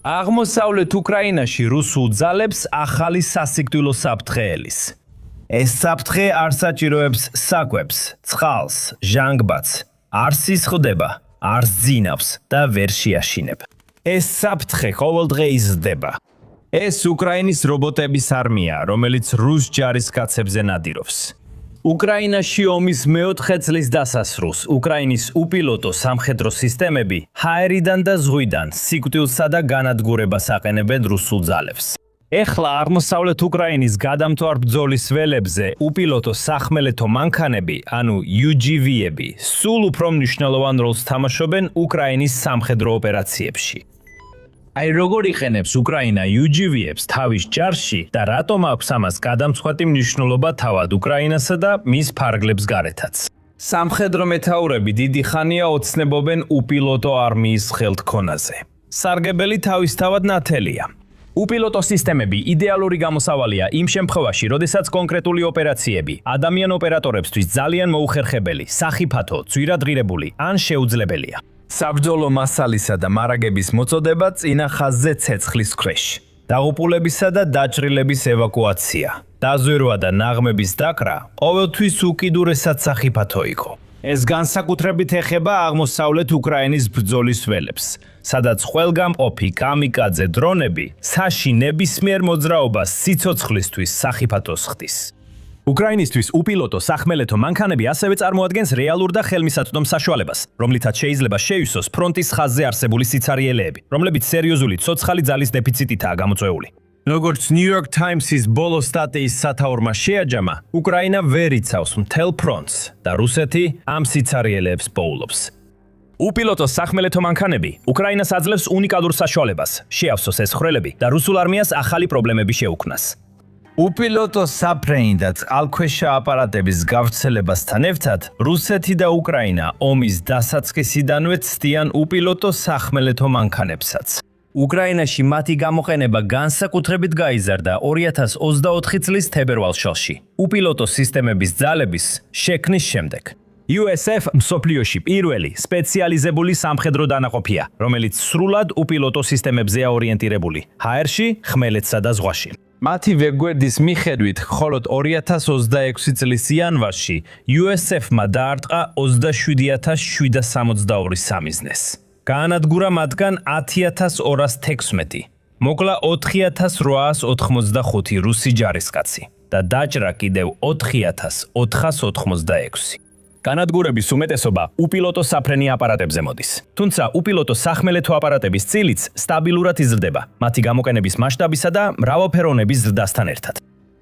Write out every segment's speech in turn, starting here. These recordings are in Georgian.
აღმოსავლეთ უკრაინაში რუსულ ძალებს ახალი სასიკვდილო საფრთხე ელის. ეს საფრთხე არ საჭიროებს საკვებს, წყალს, ჟანგბადს, არ სისხლდება, არ ძინავს და ვერ შეაშინებ. ეს საფრთხე ყოველდღე იზრდება. ეს უკრაინის რობოტების არმია, რომელიც რუს ჯარისკაცებზე ნადირობს. უკრაინაში ომის მეოთხე წლის დასასრულს უკრაინის უპილოტო სამხედრო სისტემები ჰაერიდან და ზღვიდან სიკვდილსა და განადგურებას აყენებენ რუსულ ძალებს. ეხლა აღმოსავლეთ უკრაინის გადამთვარ ბრძოლის ველებზე უპილოტო სახმელეთო მანქანები, ანუ UGV-ები, სულ უფრო მნიშვნელოვან როლს თამაშობენ უკრაინის სამხედრო ოპერაციებში. აი როგორ იყენებს უკრაინა UGV-ებს თავის ჯარში და რატომ აქვს ამას გადამწყვეტი მნიშვნელობა თავად უკრაინასა და მის ფარგლებს გარეთაც. სამხედრო მეთაურები დიდი ხანია ოცნებობენ უპილოტო არმიის ხელთქონაზე. სარგებელი თავისთავად ნათელია. უპილოტო სისტემები იდეალური გამოსავალია იმ შემთხვევაში, როდესაც კონკრეტული ოპერაციები ადამიან ოპერატორებისთვის ძალიან მოუხერხებელი, სახიფათო, ძვირადღირებული ან შეუძლებელია. საბრძოლო მასალისა და მარაგების მოწოდება წინა ხაზზე ცეცხლის ქვეშ. დაღუპულებისა და დაჭრილების ევაკუაცია. დაზვერვა და ნაღმების დაკრა ყოველთვის უკიდურესად სახიფათო იყო. ეს განსაკუთრებით ეხება აღმოსავლეთ უკრაინის ბრძოლის ველებს, სადაც ყველგამყოფი კამიკაძე დრონები საში ნებისმიერ მოძრაობას სიცოცხლისთვის სახიფათოს ხდის. უკრაინისთვის უპილოტო სახმელეთო მანქანები ასევე წარმოადგენს რეალურ და ხელმისაწვდომ საშუალებას, რომლითაც შეიძლება შეივსოს ფრონტის ხაზზე არსებული სიცარიელეები, რომლებიც სერიოზული ცოცხალი ძალის დეფიციტითაა გამოწვეული. როგორც New York Times-ის ბოლო სტატიის სათაურმა შეაჯამა, უკრაინა ვერ იცავს მთელ ფრონტს და რუსეთი ამ სიცარიელეებს პოულობს. უპილოტო სახმელეთო მანქანები უკრაინას აძლევს უნიკალურ საშუალებას, შეავსოს ეს ხვრელები და რუსულ არმიას ახალი პრობლემები შეუქმნას. უპილოტო საფრენი და წყალქვეშა აპარატების გავრცელებასთან ერთად, რუსეთი და უკრაინა ომის დასაწყისიდანვე ცდიან უპილოტო სახმელეთო მანქანებსაც. უკრაინაში მათი გამოყენება განსაკუთრებით გაიზარდა 2024 წლის თებერვალში, უპილოტო სისტემების ძალების შექმნის შემდეგ. USF მსოფლიოში პირველი სპეციალიზებული სამხედრო დანაყოფია, რომელიც სრულად უპილოტო სისტემებზეა ორიენტირებული, ჰაერში, ხმელეთსა და ზღვაში. მათი ვებგვერდის მიხედვით, მხოლოდ 2026 წლის იანვარში USF-მა დაარტყა 27762 სამიზნეს. გაანადგურა მათგან 10216, მოკლა 4885 რუსი ჯარისკაცი და დაჭრა კიდევ 4486. განადგურების უმეტესობა უპილოტო საფრენი აპარატებზე მოდის. თუმცა უპილოტო სახმელეთო აპარატების წილიც სტაბილურად იზრდება, მათი გამოყენების მასშტაბისა და მრავალფეროვნების ზრდასთან ერთად.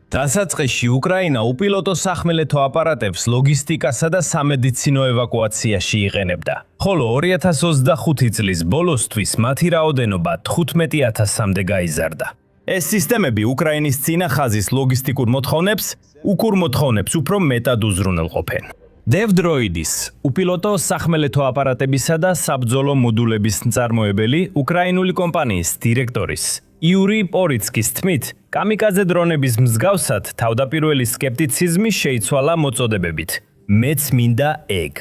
დასაწყისში უკრაინა უპილოტო სახმელეთო აპარატებს ლოგისტიკასა და სამედიცინო ევაკუაციაში იყენებდა, ხოლო 2025 წლის ბოლოსთვის მათი რაოდენობა 15000-მდე გაიზარდა. ეს სისტემები უკრაინის წინა ხაზის ლოგისტიკურ მოთხოვნებს, უკურ მოთხოვნებს უფრო მეტად უზრუნველყოფენ. DevDroid-ის უპილოტო სახმელეთო აპარატებისა და საბრძოლო მოდულების მწარმოებელი უკრაინული კომპანიის დირექტორის იური პორიცკის თქმით, კამიკაძე დრონების მსგავსად თავდაპირველი სკეპტიციზმი შეიცვალა მოწოდებებით მეც მინდა ეგ.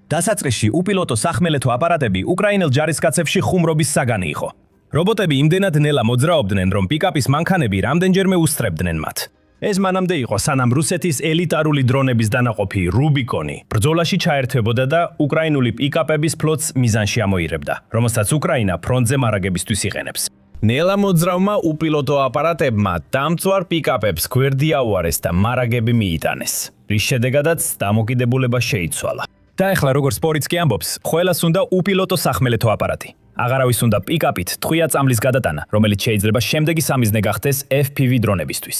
დასაწყისში უპილოტო სახმელეთო აპარატები უკრაინელ ჯარისკაცებში ხუმრობის საგანი იყო. რობოტები იმდენად ნელა მოძრაობდნენ, რომ პიკაპის მანქანები რამდენჯერმე უსწრებდნენ მათ. ეს მანამდე იყო, სანამ რუსეთის ელიტარული დრონების დანაყოფი რუბიკონი ბრძოლაში ჩაერთვებოდა და უკრაინული პიკაპების ფლოტს მიზანში ამოიღებდა, რომელსაც უკრაინა ფრონტზე მარაგებისთვის იყენებს. ნელა მოძრავმა უპილოტო აპარატებმა დამწვარ პიკაპებს გვერდი აუარეს და მარაგები მიიტანეს, რის შედეგადაც დამოკიდებულება შეიცვალა. და ეხლა როგორც პორიცკი ამბობს, ყველას უნდა უპილოტო სახმელეთო აპარატი. აღარავის უნდა პიკაპით ტყვია წამლის გადატანა, რომელიც შეიძლება შემდეგი სამიზნე გახდეს FPV დრონებისთვის.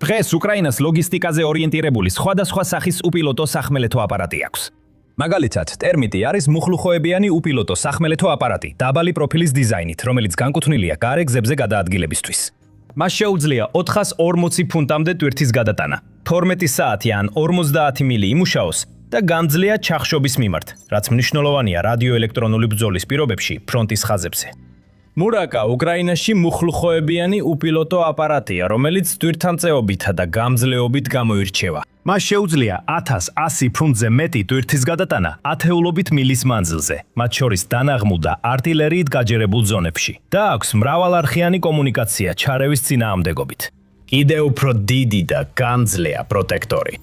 დღეს უკრაინას ლოგისტიკაზე ორიენტირებული სხვადასხვა სახის უპილოტო სახმელეთო აპარატი აქვს. მაგალითად, ტერმიტი არის მუხლუხოებიანი უპილოტო სახმელეთო აპარატი, დაბალი პროფილის დიზაინით, რომელიც განკუთვნილია გარე გზებზე გადაადგილებისთვის. მას შეუძლია 440 ფუნტამდე ტვირთის გადატანა, 12 საათი ან 50 მილი იმუშაოს და გამძლეა ჩახშობის მიმართ, რაც მნიშვნელოვანია რადიოელექტრონული ბრძოლის პირობებში ფრონტის ხაზებზე. მურაკა უკრაინაში მუხლუხოებიანი უპილოტო აპარატია, რომელიც ტვირთამწეობითა და გამძლეობით გამოირჩევა. მას შეუძლია 1100 ფუნტზე მეტი ტვირთის გადატანა ათეულობით მილის მანძილზე, მათ შორის დანაღმულ და არტილერიით გაჯერებულ ზონებში და აქვს მრავალარხიანი კომუნიკაცია ჩარევის წინააღმდეგობით. კიდევ უფრო დიდი და გამძლეა პროტექტორი.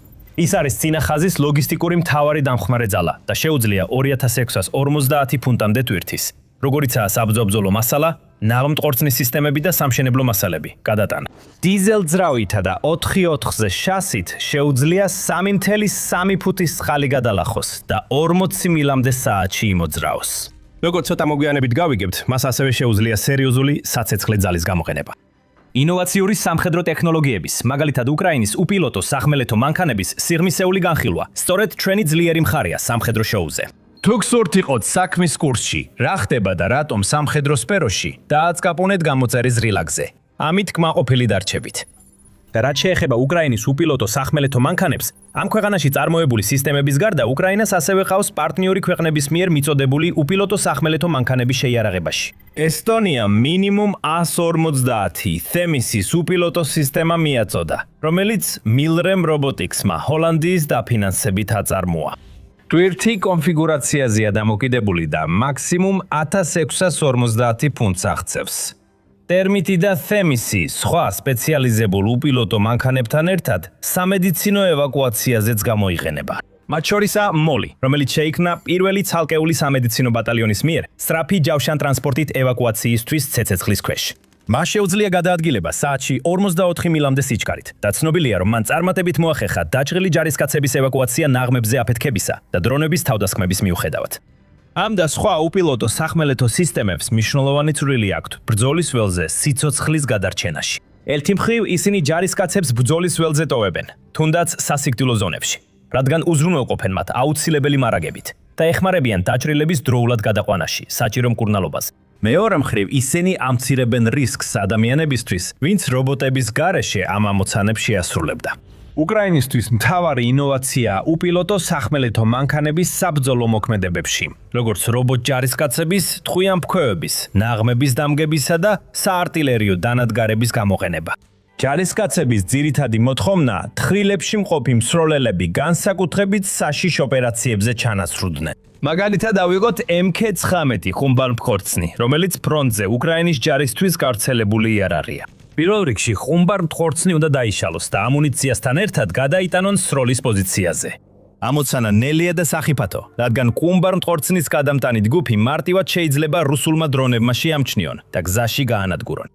ის არის წინახაზის ლოგისტიკური მთავარი დამხმარე ძალა და შეუძლია 2650 ფუნტამდე ტვირთის, როგორიცაა საბრძოლო მასალა, ნაღმტყორცნის სისტემები და სამშენებლო მასალები გადატანა. დიზელ ძრავითა და 4x4-ზე შასით შეუძლია 3.3 ფუტის წყალი გადალახოს და 40 მილამდე საათში იმოძრაოს. როგორც ცოტა მოგვიანებით გავიგებთ, მას ასევე შეუძლია სერიოზული საცეცხლე ძალის გამოყენება. ინოვაციური სამხედრო ტექნოლოგიების, მაგალითად უკრაინის უპილოტო სახმელეთო მანქანების სიღრმისეული განხილვა, სწორედ ჩვენი ძლიერი მხარეა სამხედრო შოუზე. თუ გსურთ იყოთ საქმის კურსში, რა ხდება და რატომ სამხედრო სფეროში, დააწყაპუნეთ გამოწერის რილაგზე. ამით კმაყოფილი დარჩებით. და რაც შეეხება უკრაინის უპილოტო სახმელეთო მანქანებს, ამ ქვეყანაში წარმოებული სისტემების გარდა უკრაინას ასევე ყავს პარტნიორი ქვეყნების მიერ მიწოდებული უპილოტო სახმელეთო მანქანების შეიარაღებაში. ესტონია მინიმუმ 150 თემისის უპილოტო სისტემა მიაწოდა, რომელიც Milrem Robotics-მა ჰოლანდიის დაფინანსებით აწარმოა. ტვირთი კონფიგურაციაზეა დამოკიდებული და მაქსიმუმ 1650 ფუნტს აღწევს. ტერმიტი და თემისი სხვა სპეციალიზებულ უპილოტო მანქანებთან ერთად სამედიცინო ევაკუაციაზეც გამოიყენება. მათ შორისაა მოლი, რომელიც შეიქმნა პირველი ცალკეული სამედიცინო ბატალიონის მიერ სწრაფი ჯავშანტრანსპორტით ევაკუაციისთვის ცეცხლის ქვეშ. მას შეუძლია გადაადგილება საათში 44 მილამდე სიჩქარით და ცნობილია, რომ მან წარმატებით მოახერხა დაჭრილი ჯარისკაცების ევაკუაცია ნაღმებზე აფეთქებისა და დრონების თავდასხმების მიუხედავად. ამ და სხვა უპილოტო სახმელეთო სისტემებს მნიშვნელოვანი წვლილი აქვთ ბრძოლის ველზე სიცოცხლის გადარჩენაში. ერთი მხრივ ისინი ჯარისკაცებს ბრძოლის ველზე ტოვებენ, თუნდაც სასიკვდილო ზონებში, რადგან უზრუნველყოფენ მათ აუცილებელი მარაგებით და ეხმარებიან დაჭრილების დროულად გადაყვანაში, საჭირო მკურნალობას. მეორე მხრივ ისინი ამცირებენ რისკს ადამიანებისთვის, ვინც რობოტების გარეშე ამ ამოცანებს შეასრულებდა. უკრაინისთვის მთავარი ინოვაციაა უპილოტო სახმელეთო მანქანების საბრძოლო მოქმედებებში, როგორც რობოტ ჯარისკაცების, ტყვიამფქვევების, ნაღმების დამგებისა და საარტილერიო დანადგარების გამოყენება. ჯარისკაცების ძირითადი მოთხოვნაა თხრილებში მყოფი მსროლელები განსაკუთრებით საშიშ ოპერაციებზე ჩანაცვლდნენ. მაგალითად ავიღოთ MK-19 ხუმბალმტყორცნი, რომელიც ფრონტზე უკრაინის ჯარისთვის გავრცელებული იარაღია. პირველ რიგში ხუმბალმტყორცნი უნდა დაიშალოს და ამუნიციასთან ერთად გადაიტანონ სროლის პოზიციაზე. ამოცანა ნელია და სახიფათო, რადგან ხუმბალმტყორცნის გადამტანი ჯგუფი მარტივად შეიძლება რუსულმა დრონებმა შეამჩნიონ და გზაში გაანადგურონ.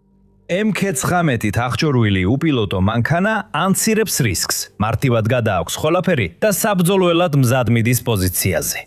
MK-19-ით აღჭურვილი უპილოტო მანქანა ანცირებს რისკს, მარტივად გადააქვს ყველაფერი და საბრძოლველად მზად მიდის პოზიციაზე.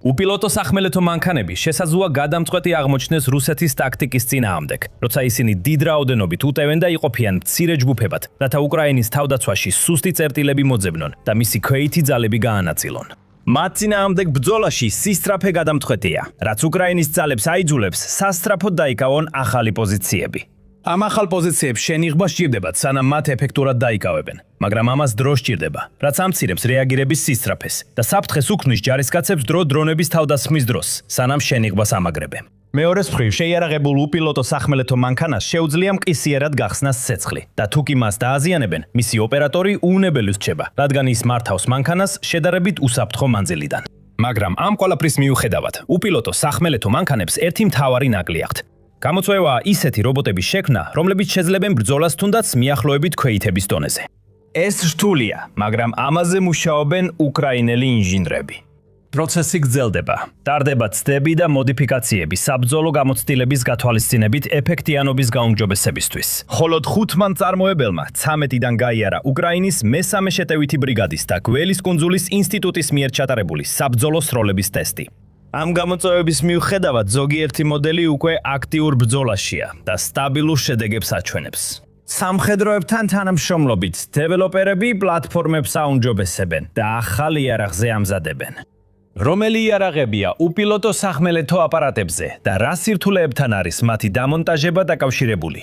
უპილოტო სახმელეთო მანქანები შესაძლოა გადამწყვეტი აღმოჩნდეს რუსეთის ტაქტიკის წინააღმდეგ, როცა ისინი დიდ რაოდენობით უტევენ და იყოფიან მცირე ჯგუფებად, რათა უკრაინის თავდაცვაში სუსტი წერტილები მოძებნონ და მისი ქვეითი ძალები გაანაწილონ. მათ წინააღმდეგ ბრძოლაში სისწრაფე გადამწყვეტია, რაც უკრაინის ძალებს აიძულებს სასწრაფოდ დაიკავონ ახალი პოზიციები. ამ ახალ პოზიციებს შენიღბა სჭირდებათ, სანამ მათ ეფექტურად დაიკავებენ, მაგრამ ამას დრო სჭირდება, რაც ამცირებს რეაგირების სისწრაფეს და საფრთხეს უქმნის ჯარისკაცებს დრონების თავდასხმის დროს, სანამ შენიღბას ამაგრებენ. მეორეს მხრივ შეიარაღებულ უპილოტო სახმელეთო მანქანას შეუძლია მყისიერად გახსნას ცეცხლი და თუ კი მას დააზიანებენ, მისი ოპერატორი უუნებელი რჩება, რადგან ის მართავს მანქანას შედარებით უსაფრთხო მანძილიდან. მაგრამ ამ ყველაფრის მიუხედავად, უპილოტო სახმელეთო მანქანებს ერთი მთავარი ნაკლი აქვთ. გამოწვევაა ისეთი რობოტების შექმნა, რომლებიც შეძლებენ ბრძოლას თუნდაც მიახლოებით ქვეითების დონეზე. ეს რთულია, მაგრამ ამაზე მუშაობენ უკრაინელი ინჟინრები. პროცესი გრძელდება, ტარდება ცდები და მოდიფიკაციები საბრძოლო გამოცდილების გათვალისწინებით ეფექტიანობის გაუმჯობესებისთვის. მხოლოდ 5 მწარმოებელმა 13-დან გაიარა უკრაინის მესამე შეტევითი ბრიგადის და გველის კუნძულის ინსტიტუტის მიერ ჩატარებული საბრძოლო სროლების ტესტი. ამ გამოწვევების მიუხედავად ზოგიერთი მოდელი უკვე აქტიურ ბრძოლაშია და სტაბილურ შედეგებს აჩვენებს. სამხედროებთან თანამშრომლობით დეველოპერები პლატფორმებს აუმჯობესებენ და ახალ იარაღზე ამზადებენ. რომელი იარაღებია უპილოტო სახმელეთო აპარატებზე და რა სირთულეებთან არის მათი დამონტაჟება დაკავშირებული?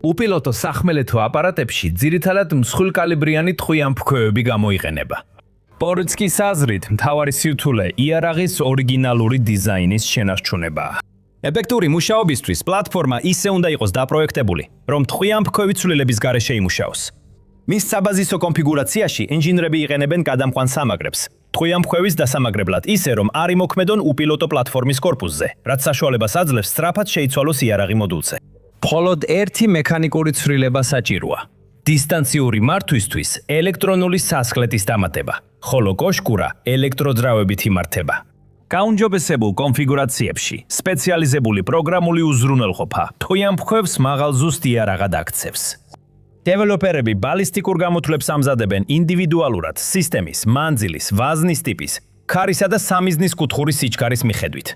უპილოტო სახმელეთო აპარატებში ძირითადად მსხვილკალიბრიანი ტყვიამფქვევები გამოიყენება. პოროცკის აზრით, მთავარი სირთულე იარაღის ორიგინალური დიზაინის შენარჩუნებაა. ეფექტური მუშაობისთვის პლატფორმა ისე უნდა იყოს დაპროექტებული, რომ ტყვიამფრქვევი ცვლილების გარეშე იმუშაოს. მის საბაზისო კონფიგურაციაში ინჟინრები იყენებენ გადამყვან სამაგრებს. ტყვიამფრქვევის დასამაგრებლად ისე, რომ არ იმოქმედონ უპილოტო პლატფორმის კორპუსზე, რაც საშუალებას აძლევს სწრაფად შეიცვალოს იარაღი მოდულზე. მხოლოდ ერთი მექანიკური ცვლილება საჭიროა. დისტანციური მართვისთვის ელექტრონული სასხლეტის დამატება, ხოლო კოშკურა ელექტროძრავებით იმართება. გაუმჯობესებულ კონფიგურაციებში სპეციალიზებული პროგრამული უზრუნველყოფა ტყვიამფრქვევს მაღალ ზუსტ იარაღად აქცევს. დეველოპერები ბალისტიკურ გამოთვლებს ამზადებენ ინდივიდუალურად სისტემის, მანძილის, ვაზნის ტიპის, ქარისა და სამიზნის კუთხურის სიჩქარის მიხედვით.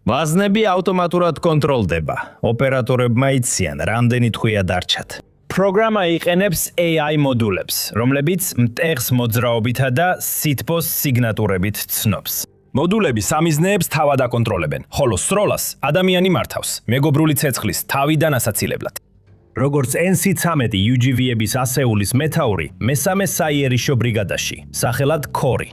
ვაზნები ავტომატურად კონტროლდება. ოპერატორებმა იციან, რამდენი ტყვია დარჩათ. პროგრამა იყენებს AI მოდულებს, რომლებიც მტեղს მოძრაობითა და სითბოს სიგნატურებით ცნობს. მოდულები სამიზნეებს თავად აკონტროლებენ, ხოლო სროლას ადამიანი მართავს, მეგობრული ცეცხლის თავიდან ასაცილებლად. როგორც NC-13 UGV-ების ასეულის მეთაური მესამე საიერიშო ბრიგადაში, სახელად ქორი.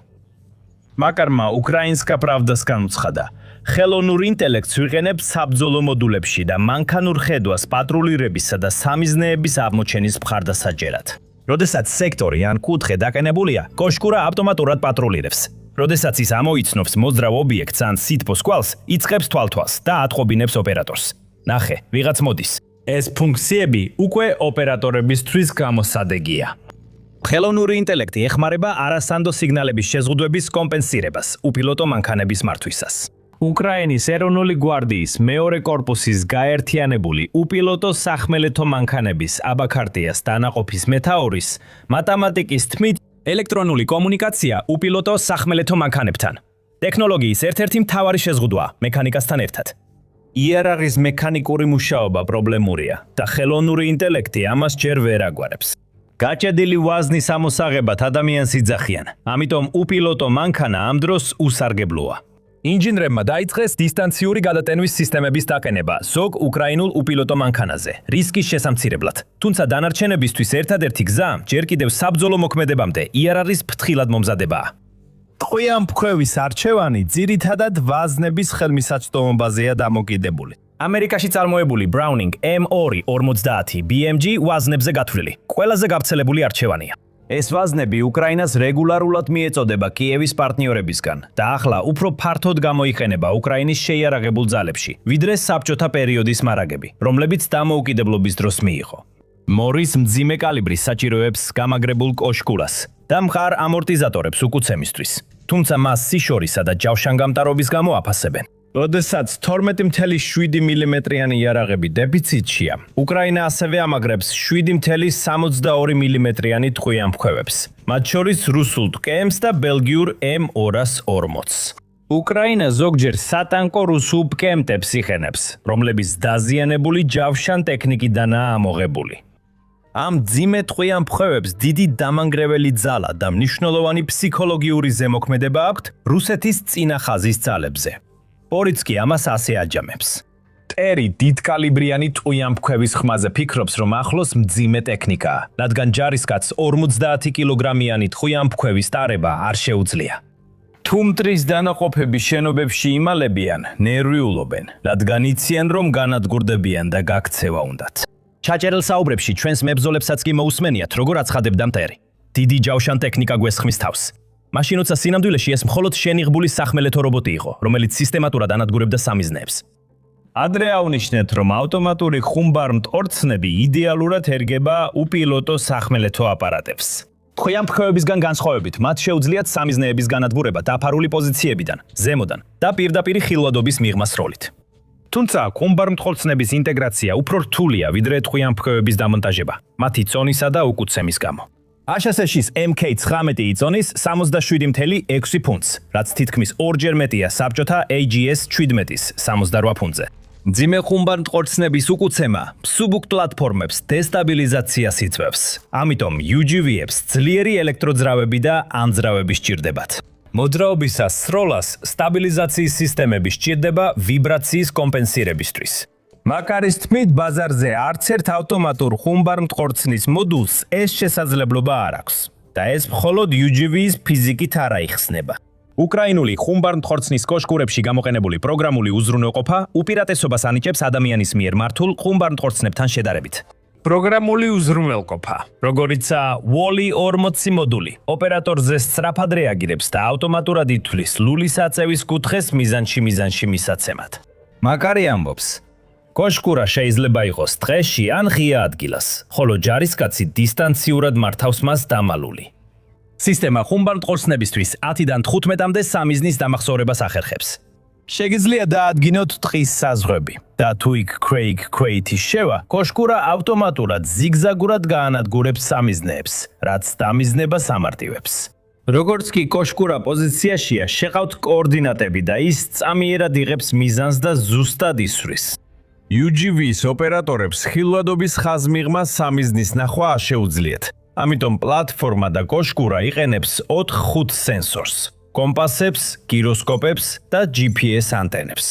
მაკარმა უკრაინსკა პრავდას განუცხადა, ხელოვნურ ინტელექტს ვიყენებთ საბრძოლო მოდულებში და მანქანურ ხედვას პატრულირებისა და სამიზნეების აღმოჩენის მხარდასაჭერად. როდესაც სექტორი ან კუთხე დაყენებულია, კოშკურა ავტომატურად პატრულირებს. როდესაც ის ამოიცნობს მოძრავ ობიექტს ან სითბოს კვალს, იწყებს თვალთვალს და ატყობინებს ოპერატორს. ნახე, ვიღაც მოდის. ეს ფუნქციები უკვე ოპერატორებისთვის გამოსადეგია. ხელოვნური ინტელექტი ეხმარება არასანდო სიგნალების შეზღუდვების კომპენსირებას უპილოტო მანქანების მართვისას. უკრაინის ეროვნული გვარდიის მეორე კორპუსის გაერთიანებული უპილოტო სახმელეთო მანქანების აბაქარტიას დანაყოფის მეთაურის მათემატიკის თქმით, ელექტრონული კომუნიკაცია უპილოტო სახმელეთო მანქანებთან. ტექნოლოგიის ერთ-ერთი მთავარი შეზღუდვაა მექანიკასთან ერთად. იარაღის მექანიკური მუშაობა პრობლემურია და ხელოვნური ინტელექტი ამას ჯერ ვერ აგვარებს. გაჭედილი ვაზნის ამოსაღებად ადამიანს იძახიან, ამიტომ უპილოტო მანქანა ამ დროს უსარგებლოა. ინჟინრებმა დაიწყეს დისტანციური გადატენვის სისტემების დაყენება ზოგ უკრაინულ უპილოტო მანქანაზე, რისკის შესამცირებლად. თუმცა დანარჩენებისთვის ერთადერთი გზა ჯერ კიდევ საბრძოლო მოქმედებამდე იარაღის ფრთხილად მომზადებაა. ტყვიამფრქვევის არჩევანი ძირითადად ვაზნების ხელმისაწვდომობაზეა დამოკიდებული. ამერიკაში წარმოებული Browning M250 BMG ვაზნებზე გათვლილი, ყველაზე გავრცელებული არჩევანია. ეს ვაზნები უკრაინას რეგულარულად მიეწოდება კიევის პარტნიორებისგან და ახლა უფრო ფართოდ გამოიყენება უკრაინის შეიარაღებულ ძალებში, ვიდრე საბჭოთა პერიოდის მარაგები, რომლებიც დამოუკიდებლობის დროს მიიღო. მორის მძიმე კალიბრის საჭიროებს გამაგრებულ კოშკურას და მყარ ამორტიზატორებს უკუცემისთვის, თუმცა მას სიშორისა და ჯავშანგამტარობის გამო აფასებენ. როდესაც 12.7 მმ-იანი იარაღები დეფიციტშია, უკრაინა ასევე ამაგრებს 7.62 მმ-იანი ტყვიამფრქვევებს, მათ შორის რუსულ ტკემს და ბელგიურ M240-ს. უკრაინა ზოგჯერ სატანკო რუსულ პკემტებს იყენებს, რომლებიც დაზიანებული ჯავშან ტექნიკიდანაა ამოღებული. ამ ძიმე ტყვიამფრქვევებს დიდი დამანგრეველი ძალა და მნიშვნელოვანი ფსიქოლოგიური ზემოქმედება აქვთ რუსეთის წინა ხაზის ძალებზე. პორიც კი ამას ასე აჯამებს. ტერი დიდკალიბრიანი ტყვიამფრქვევის ხმაზე ფიქრობს, რომ ახლოს მძიმე ტექნიკაა, რადგან ჯარისკაცს 50 კილოგრამიანი ტყვიამფრქვევის ტარება არ შეუძლია. თუ მტრის დანაყოფები შენობებში იმალებიან, ნერვიულობენ, რადგან იციან, რომ განადგურდებიან და გაქცევა უნდათ. ჩაჭერილ საუბრებში ჩვენს მებრძოლებსაც კი მოусმენიათ, როგორ აცხადებდა მტერი. დიდი ჯავშან ტექნიკა გვესხმის თავს. მაშინ როცა სინამდვილეში ეს მხოლოდ შენიღბული სახმელეთო რობოტი იყო, რომელიც სისტემატურად ანადგურებდა სამიზნეებს. ადრე აუნიშნეთ, რომ ავტომატური ხუმბარ-მტკორცნები იდეალურად ერგება უპილოტო სახმელეთო აპარატებს. ტყვიამფრქვევებისგან განსხვავებით, მათ შეუძლიათ სამიზნეების განადგურება დაფარული პოზიციებიდან, ზემოდან და პირდაპირ ხილვადობის მიღმა სროლით. თუმცა ხუმბარ-მტკორცნების ინტეგრაცია უფრო რთულია, ვიდრე ტყვიამფრქვევების დამონტაჟება, მათი წონისა და უკუცემის გამო. HSS-ის MK-19 იწონის 67.6 ფუნტს, რაც თითქმის ორჯერ მეტია საბჭოთა AGS-17-ის 68 ფუნტზე. მძიმე ხუმბარ-მტკორცნების უკუცემა მსუბუქ პლატფორმებს დესტაბილიზაციას იწვევს. ამიტომ UGV-ებს ძლიერი ელექტროძრავები და ამძრავები სჭირდებათ. მოძრაობისას სროლას სტაბილიზაციის სისტემები სჭირდება ვიბრაციის კომპენსირებისთვის. მაკარის თქმით, ბაზარზე არც ერთ ავტომატურ ხუმბარ-მტკორცნის მოდულს ეს შესაძლებლობა არ აქვს და ეს მხოლოდ UGV-ის ფიზიკით არ აიხსნება. უკრაინული ხუმბარმტყორცნის კოშკურებში გამოყენებული პროგრამული უზრუნველყოფა უპირატესობას ანიჭებს ადამიანის მიერ მართულ ხუმბარმტყორცნებთან შედარებით. პროგრამული უზრუნველყოფა, როგორიცაა Wally 40 მოდული, ოპერატორზე სწრაფად რეაგირებს და ავტომატურად ითვლის ლულის აწევის კუთხეს მიზანში მისაცემად. მაკარი ამბობს, კოშკურა შეიძლება იყოს დღეში ან ღია ადგილას, ხოლო ჯარისკაცი დისტანციურად მართავს მას დამალული. სისტემა ხუმბარმტყორცნებისთვის 10-დან 15-მდე სამიზნის დამახსოვრებას ახერხებს. შეგიძლია დაადგინოთ ტყის საზღვრები და თუ იქ ქვეითის შევა, კოშკურა ავტომატურად ზიგზაგურად გაანადგურებს სამიზნეებს, რაც დამიზნება სამარტივებს. როგორც კი კოშკურა პოზიციაშია, შეყავთ კოორდინატები და ის წამიერად იღებს მიზანს და ზუსტად ისვრის. UGV-ის ოპერატორებს ხილვადობის ხაზმიღმა სამიზნის ნახვა არ შეუძლიათ. ამიტომ პლატფორმა და კოშკურა იყენებს 4-5 სენსორს, კომპასებს, გიროსკოპებს და GPS ანტენებს.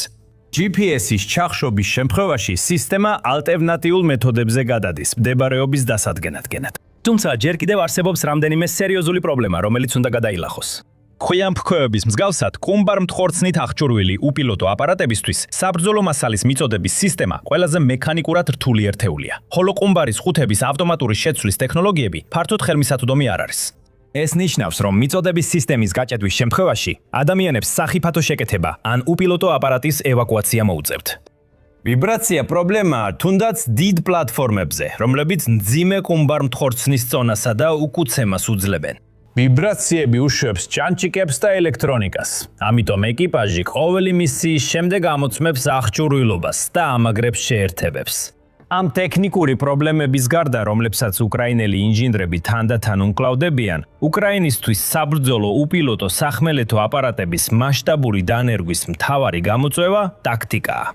GPS-ის ჩახშობის შემთხვევაში სისტემა ალტერნატიულ მეთოდებზე გადადის მდებარეობის დასადგენად. თუმცა ჯერ კიდევ არსებობს რამდენიმე სერიოზული პრობლემა, რომელიც უნდა გადაილახოს. ხვიამფქვევების მსგავსად, ხუმბარმტყორცნით აღჭურვილი უპილოტო აპარატებისთვის საბრძოლო მასალის მიწოდების სისტემა ყველაზე მექანიკურად რთული ერთეულია, ხოლო ყუმბარის ხუთების ავტომატური შეცვლის ტექნოლოგიები ფართოდ ხელმისაწვდომი არ არის. ეს ნიშნავს, რომ მიწოდების სისტემის გაჭედვის შემთხვევაში ადამიანებს სახიფათო შეკეთება ან უპილოტო აპარატის ევაკუაცია მოუწევთ. ვიბრაცია პრობლემაა თუნდაც დიდ პლატფორმებზე, რომლებიც მძიმე ხუმბარმტყორცნის წონასა და უკუცემას უძლებენ. ვიბრაციები უშვებს ჭანჭიკებს და ელექტრონიკას. ამიტომ ეკიპაჟი ყოველი მისიის შემდეგ ამოწმებს აღჭურვილობას და ამაგრებს შეერთებებს. ამ ტექნიკური პრობლემების გარდა, რომლებსაც უკრაინელი ინჟინრები თანდათან უმკლავდებიან, უკრაინისთვის საბრძოლო უპილოტო სახმელეთო აპარატების მასშტაბური დანერგვის მთავარი გამოწვევა ტაქტიკაა.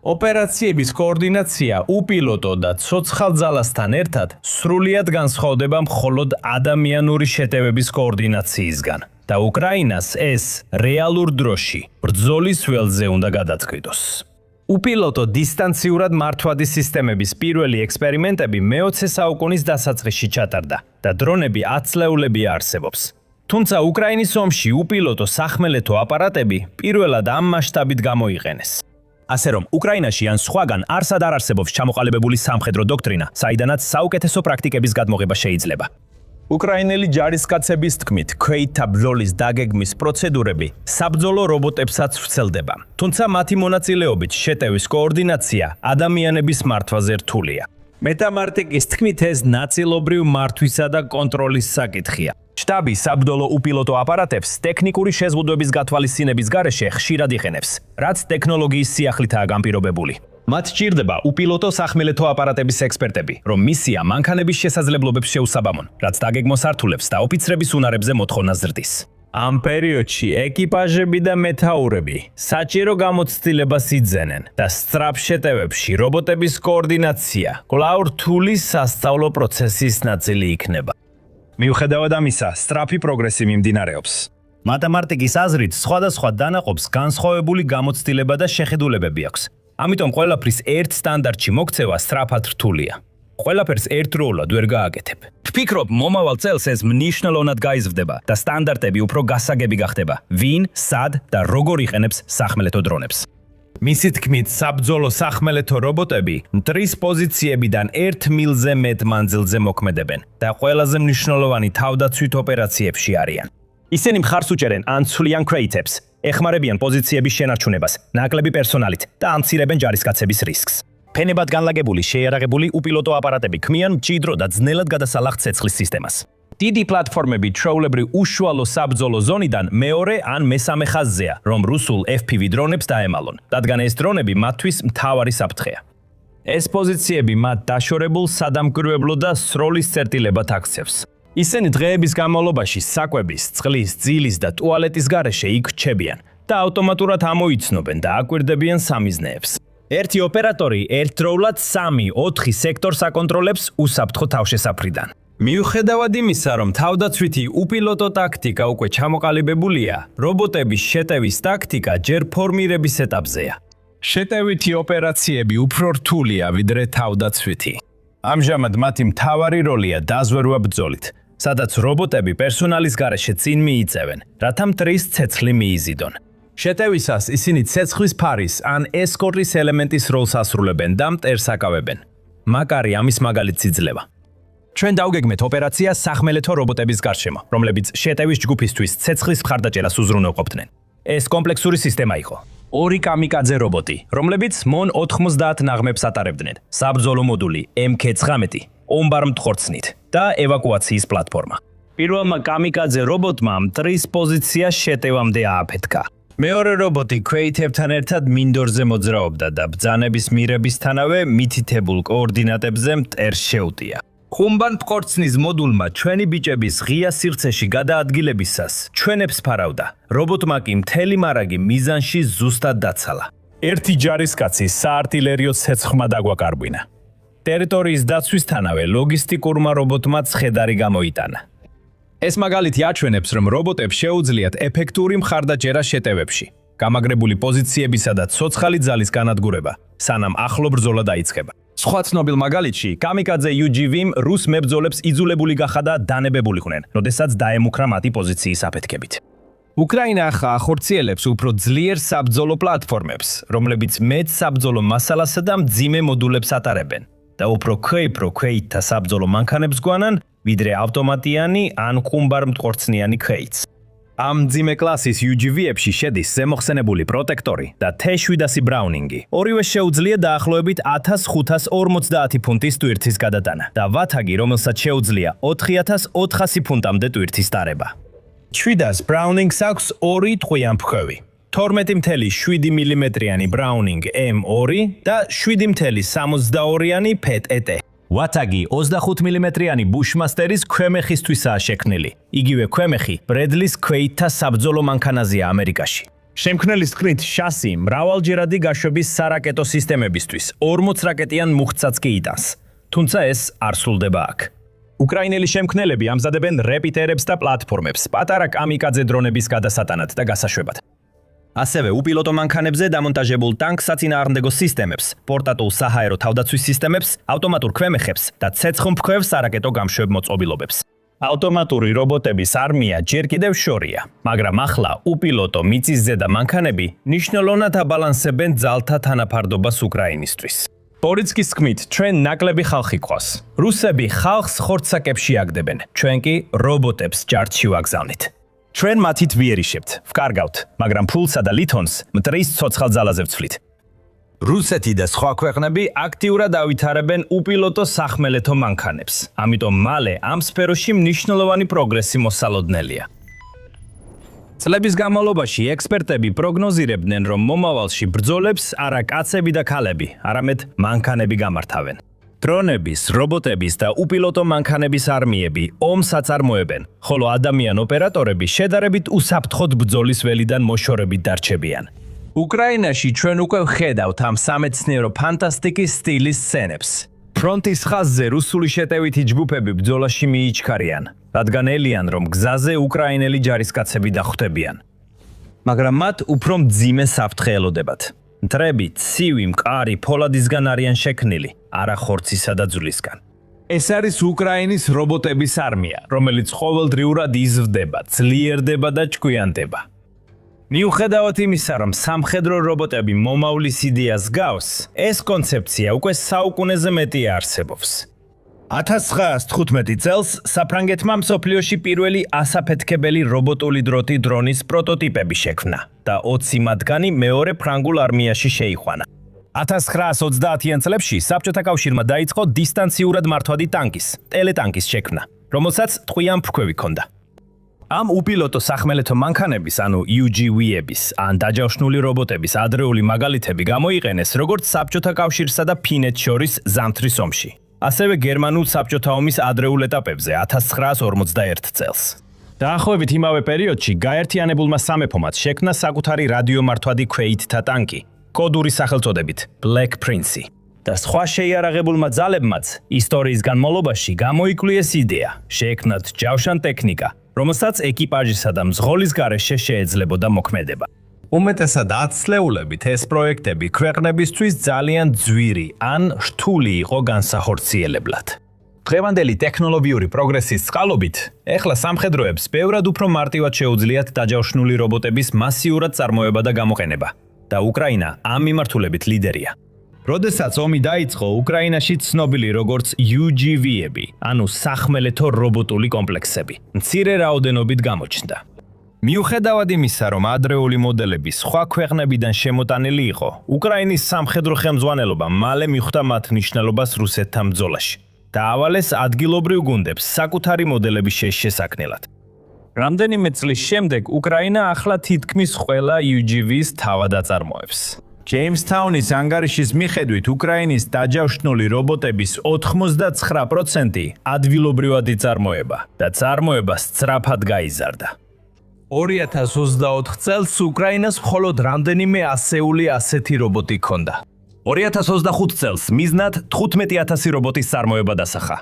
ოპერაციების კოორდინაცია უპილოტო და ცოცხალ ძალასთან ერთად სრულიად განსხვავდება მხოლოდ ადამიანური შეტევების კოორდინაციისგან და უკრაინას ეს რეალურ დროში ბრძოლის ველზე უნდა გადაწყვიტოს. უპილოტო დისტანციურად მართვადი სისტემების პირველი ექსპერიმენტები მე-20 საუკუნის დასაწყისში ჩატარდა და დრონები 10 წლეულები არსებობს. თუმცა უკრაინის ომში უპილოტო სახმელეთო აპარატები პირველად ამ მასშტაბით გამოიყენეს. ასე რომ, უკრაინაში ან სხვაგან არსად არ არსებობს ჩამოყალიბებული სამხედრო დოქტრინა, საიდანაც საუკეთესო პრაქტიკების გადმოღება შეიძლება. უკრაინელი ჯარისკაცების თქმით, ქვეითთა ბრძოლის დაგეგმვის პროცედურები საბრძოლო რობოტებსაც ვრცელდება, თუმცა მათი მონაწილეობით შეტევის კოორდინაცია ადამიანების მართვაზე რთულია. მეტამარტიკის თქმით, ეს ნაწილობრივ მართვისა და კონტროლის საკითხია. შტაბი საბრძოლო უპილოტო აპარატებს ტექნიკური შეზღუდვების გათვალისწინების გარეშე ხშირად იყენებს, რაც ტექნოლოგიის სიახლითაა განპირობებული. მათ სჭირდება უპილოტო სახმელეთო აპარატების ექსპერტები, რომ მისია მანქანების შესაძლებლობებს შეუსაბამონ, რაც დაგეგმოს ართულებს და ოფიცრების უნარებზე მოთხოვნას ზრდის. ამ პერიოდში ეკიპაჟები და მეთაურები საჭირო გამოცდილებას იძენენ და სწრაფ შეტევებში რობოტების კოორდინაცია კვლავ რთული სასწავლო პროცესის ნაწილი იქნება. მიუხედავად ამისა, სწრაფი პროგრესი მიმდინარეობს. მათემატიკის აზრით, სხვადასხვა დანაყოფს განსხვავებული გამოცდილება და შეხედულებები აქვს. ამიტომ ყველაფრის ერთ სტანდარტში მოქცევა სწრაფად რთულია. ყველაფერს ერთდროულად ვერ გააკეთებ. ვფიქრობ, მომავალ წელს ეს მნიშვნელოვნად გაიზრდება და სტანდარტები უფრო გასაგები გახდება. ვინ, სად და როგორ იყენებს სახმელეთო დრონებს. მისი თქმით, საბრძოლო სახმელეთო რობოტები მტრის პოზიციებიდან 1 მილზე მეტ მანძილზე მოქმედებენ და ყველაზე მნიშვნელოვანი თავდაცვით ოპერაციებში არიან. ისინი მხარს უჭერენ ან ცვლიან ქვეითებს, ეხმარებიან პოზიციების შენარჩუნებას, ნაკლები პერსონალით და ამცირებენ ჯარისკაცების რისკს. ფენებად განლაგებული შეიარაღებული უპილოტო აპარატები ქმნიან მჭიდრო და ძნელად გადასალახ ცეცხლის სისტემას. დიდი პლატფორმები ჩვეულებრივ უშუალო საბრძოლო ზონიდან მეორე ან მესამე ხაზზეა, რომ რუსულ FPV დრონებს დაემალონ, რადგან ეს დრონები მათთვის მთავარი საფრთხეა. ეს პოზიციები მათ დაშორებულ სადამკვირვებლო და სროლის წერტილებად აქცევს. ისინი დღეების განმავლობაში საკვების, წყლის, ძილის და ტუალეტის გარეშე იქ რჩებიან და ავტომატურად ამოიცნობენ და აკვირდებიან სამიზნეებს. ერთი ოპერატორი ერთდროულად 3-4 სექტორს აკონტროლებს უსაფრთხო თავშესაფრიდან. მიუხედავად იმისა, რომ თავდაცვითი უპილოტო ტაქტიკა უკვე ჩამოყალიბებულია, რობოტების შეტევის ტაქტიკა ჯერ ფორმირების ეტაპზეა. შეტევითი ოპერაციები უფრო რთულია, ვიდრე თავდაცვითი. ამჟამად მათი მთავარი როლია დაზვერვა ბრძოლით, სადაც რობოტები პერსონალის გარეშე წინ მიიწევენ, რათა მტრის ცეცხლი მიიზიდონ. შეტევისას ისინი ცეცხლის ფარის ან ესკორტის ელემენტის როლს ასრულებენ და მტერს აკავებენ. მაგარი ამის მაგალითს იძლევა. ჩვენ დავგეგმეთ ოპერაცია სახმელეთო რობოტების გარშემო, რომლებიც შეტევის ჯგუფისთვის ცეცხლის მხარდაჭერას უზრუნველყოფდნენ. ეს კომპლექსური სისტემა იყო. 2 კამიკაძე რობოტი, რომლებიც მონ 90 ნაღმებს ატარებდნენ, საბრძოლო მოდული MK-19, ომბარმტყორცნით და ევაკუაციის პლატფორმა. პირველმა კამიკაძე რობოტმა მტრის პოზიცია შეტევამდე ააფეთქა. მეორე რობოტი ქვეითებთან ერთად მინდორზე მოძრაობდა და ბრძანების მირებისთანავე მითითებულ კოორდინატებზე მტერს შეუტია. ხუმბარმტყორცნის მოდულმა ჩვენი ბიჭების ღია სივრცეში გადაადგილებისას ჩვენებს ფარავდა. რობოტმა კი მთელი მარაგი მიზანში ზუსტად დაცალა. ერთი ჯარისკაცი საარტილერიო ცეცხლმა დაგვაკარგვინა. ტერიტორიის დაცვისთანავე ლოგისტიკურმა რობოტმაც ხედარი გამოიტანა. ეს მაგალითი აჩვენებს, რომ რობოტებს შეუძლიათ ეფექტური მხარდაჭერა შეტევებში, გამაგრებული პოზიციებისა და ცოცხალი ძალის განადგურება, სანამ ახლო ბრძოლა დაიწყება. სხვა ცნობილ მაგალითში, კამიკაძე UGV-მ რუს მებრძოლებს იძულებული გახადა დანებებულიყვნენ, როდესაც დაემუქრა მათი პოზიციის აფეთქებით. უკრაინა ახლა ახორციელებს უფრო ძლიერ საბრძოლო პლატფორმებს, რომლებიც მეტ საბრძოლო მასალასა და მძიმე მოდულებს ატარებენ და უფრო ქვეითთა საბრძოლო მანქანებს გვანან, ვიდრე ავტომატიანი ან ხუმბარმტყორცნიანი ქვეითს. ამ მძიმე კლასის UGV-ებში შედის ზემოხსენებული პროტექტორი და T700 ბრაუნინგი. ორივე შეუძლია დაახლოებით 1550 ფუნტის ტვირთის გადატანა და ვათაგი, რომელსაც შეუძლია 4400 ფუნტამდე ტვირთის დარება. 700 ბრაუნინგს აქვს 2 ტყვიან ფქვევი. 12.7 მმ-იანი ბრაუნინგ M2 და 7.62-იანი PET-ET. ვათაგი 25 მმ-იანი ბუშმასტერის ქვემეხისთვისაა შექმნილი. იგივე ქვემეხი ბრედლის ქვეითთა საბრძოლო მანქანაზეა ამერიკაში. შემქმნელის თქმით, შასი მრავალჯერადი გაშვების სარაკეტო სისტემებისთვის 40 რაკეტიან მუხტსაც კი იტანს, თუმცა ეს არ სრულდება აქ. უკრაინელი შემქმნელები ამზადებენ რეპიტერებს და პლატფორმებს პატარა კამიკაძე დრონების გადასატანად და გასაშვებად. ასევე უპილოტო მანქანებზე დამონტაჟებულ ტანკ-საწინააღმდეგო სისტემებს, პორტატულ საჰაერო თავდაცვის სისტემებს, ავტომატურ ქვემეხებს და ცეცხლმფქვევ სარაკეტო გამშვებ მოწყობილობებს. ავტომატური რობოტების არმია ჯერ კიდევ შორია, მაგრამ ახლა უპილოტო მიწისზედა მანქანები ნიშნულოვნად აბალანსებენ ძალთა თანაფარდობას უკრაინისთვის. პორიცკის თქმით, ჩვენ ნაკლები ხალხი გვყავს. რუსები ხალხს ხორცსაკებში აგდებენ, ჩვენ კი რობოტებს ჯარდში ვაგზავნით. ჩვენ მათით ვიერიშებთ, ვკარგავთ, მაგრამ ფულსა და ლითონს მტრის ცოცხალ ძალაზე ვცვლით. რუსეთი და სხვა ქვეყნები აქტიურად ავითარებენ უპილოტო სახმელეთო მანქანებს, ამიტომ მალე ამ სფეროში მნიშვნელოვანი პროგრესი მოსალოდნელია. წლების განმავლობაში ექსპერტები პროგნოზირებდნენ, რომ მომავალში ბრძოლებს არა კაცები და ქალები, არამედ მანქანები გამართავენ. დრონების, რობოტების და უპილოტო მანქანების არმიები ომს აწარმოებენ, ხოლო ადამიან ოპერატორები შედარებით უსაფრთხოდ ბრძოლის ველიდან მოშორებით დარჩებიან. უკრაინაში ჩვენ უკვე ვხედავთ ამ სამეცნიერო ფანტასტიკის სტილის სცენებს. ფრონტის ხაზზე რუსული შეტევითი ჯგუფები ბრძოლაში მიიჩქარიან, რადგან ელიან, რომ გზაზე უკრაინელი ჯარისკაცები დახვდებიან. მაგრამ მათ უფრო მძიმე საფრთხე ელოდებათ. მტრები, ცივი, მყარი ფოლადისგან არიან შექმნილი, არა ხორცისა და ძვლისგან. ეს არის უკრაინის რობოტების არმია, რომელიც ყოველდღიურად იზრდება, ძლიერდება და ჭკვიანდება. მიუხედავად იმისა, რომ სამხედრო რობოტები მომავლის იდეას გავს, ეს კონცეფცია უკვე საუკუნეზე მეტია არსებობს. 1915 წელს საფრანგეთმა მსოფლიოში პირველი ასაფეთქებელი რობოტული დროთი დრონის პროტოტიპები შექმნა და 20 მათგანი მეორე ფრანგულ არმიაში შეიყვანა. 1930-იან წლებში საბჭოთა კავშირმა დაიწყო დისტანციურად მართვადი ტანკის, ტელეტანკის შექმნა, რომელსაც ტყვიან ფქვევი ჰქონდა. ამ უპილოტო სახმელეთო მანქანების, ანუ UGV-ების ან დაჯავშნული რობოტების ადრეული მაგალითები გამოიყენეს როგორც საბჭოთა კავშირსა და ფინეთს შორის ზამთრის ომში. ასევე გერმანულ საბჭოთა ომის ადრეულ ეტაპებზე 1941 წელს. დაახლოებით იმავე პერიოდში გაერთიანებულმა სამეფომაც შექმნა საკუთარი რადიომართვადი ქვეითთა ტანკი, კოდური სახელწოდებით Black Prince. და სხვა შეიარაღებულმა ძალებმაც ისტორიის განმავლობაში გამოიკვლიეს იდეა, შეექმნათ ჯავშან ტექნიკა, რომელსაც ეკიპაჟისა და მძღოლის გარეშე შეეძლებოდა მოქმედება. უმეტესად 10 წლეულებით ეს პროექტები ქვეყნებისთვის ძალიან ძვირი ან რთული იყო განსახორციელებლად. დღევანდელი ტექნოლოგიური პროგრესის წყალობით, ეხლა სამხედროებს ბევრად უფრო მარტივად შეუძლიათ დაჯავშნული რობოტების მასიურად წარმოება და გამოყენება და უკრაინა ამ მიმართულებით ლიდერია. როდესაც ომი დაიწყო, უკრაინაში ცნობილი როგორც UGV-ები, ანუ სახმელეთო რობოტული კომპლექსები, მცირე რაოდენობით გამოჩნდა. მიუხედავად იმისა, რომ ადრეული მოდელები სხვა ქვეყნებიდან შემოტანილი იყო, უკრაინის სამხედრო ხელმძღვანელობა მალე მიხვდა მათ მნიშვნელობას რუსეთთან ბრძოლაში და ავალეს ადგილობრივ გუნდებს საკუთარი მოდელების შესაქმნელად. რამდენიმე წლის შემდეგ უკრაინა ახლა თითქმის ყველა UGV-ს თავად აწარმოებს. ჯეიმსთაუნის ანგარიშის მიხედვით, უკრაინის დაჯავშნული რობოტების 89% ადგილობრივად იწარმოება და წარმოება სწრაფად გაიზარდა. 2024 წელს უკრაინას მხოლოდ რამდენიმე ასეული ასეთი რობოტი ჰქონდა. 2025 წელს მიზნად 15000 რობოტის წარმოება დასახა.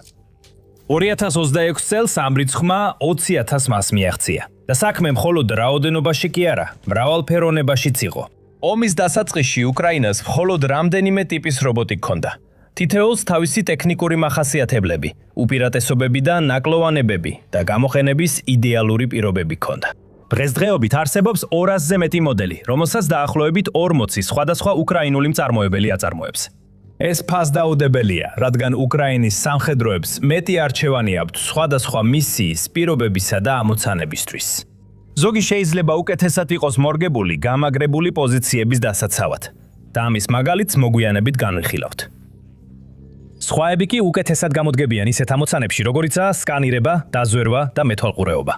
2026 წელს ამ რიცხვმა 20000 მას მიაღწია და საქმე მხოლოდ რაოდენობაში კი არა, მრავალფეროვნებაშიც იყო. ომის დასაწყისში უკრაინას მხოლოდ რამდენიმე ტიპის რობოტი ჰქონდა. თითოეულს თავისი ტექნიკური მახასიათებლები, უპირატესობები და ნაკლოვანებები და გამოყენების იდეალური პირობები ჰქონდა. დღესდღეობით არსებობს 200-ზე მეტი მოდელი, რომელსაც დაახლოებით 40 სხვადასხვა უკრაინული მწარმოებელი აწარმოებს. ეს ფასდაუდებელია, რადგან უკრაინის სამხედროებს მეტი არჩევანი აქვთ სხვადასხვა მისიის, პირობებისა და ამოცანებისთვის. ზოგი შეიძლება უკეთესად იყოს მორგებული გამაგრებული პოზიციების დასაცავად და ამის მაგალითს მოგვიანებით განვიხილავთ. სხვაები კი უკეთესად გამოდგებიან ისეთ ამოცანებში, როგორიცაა სკანირება, დაზვერვა და მეთვალყურეობა.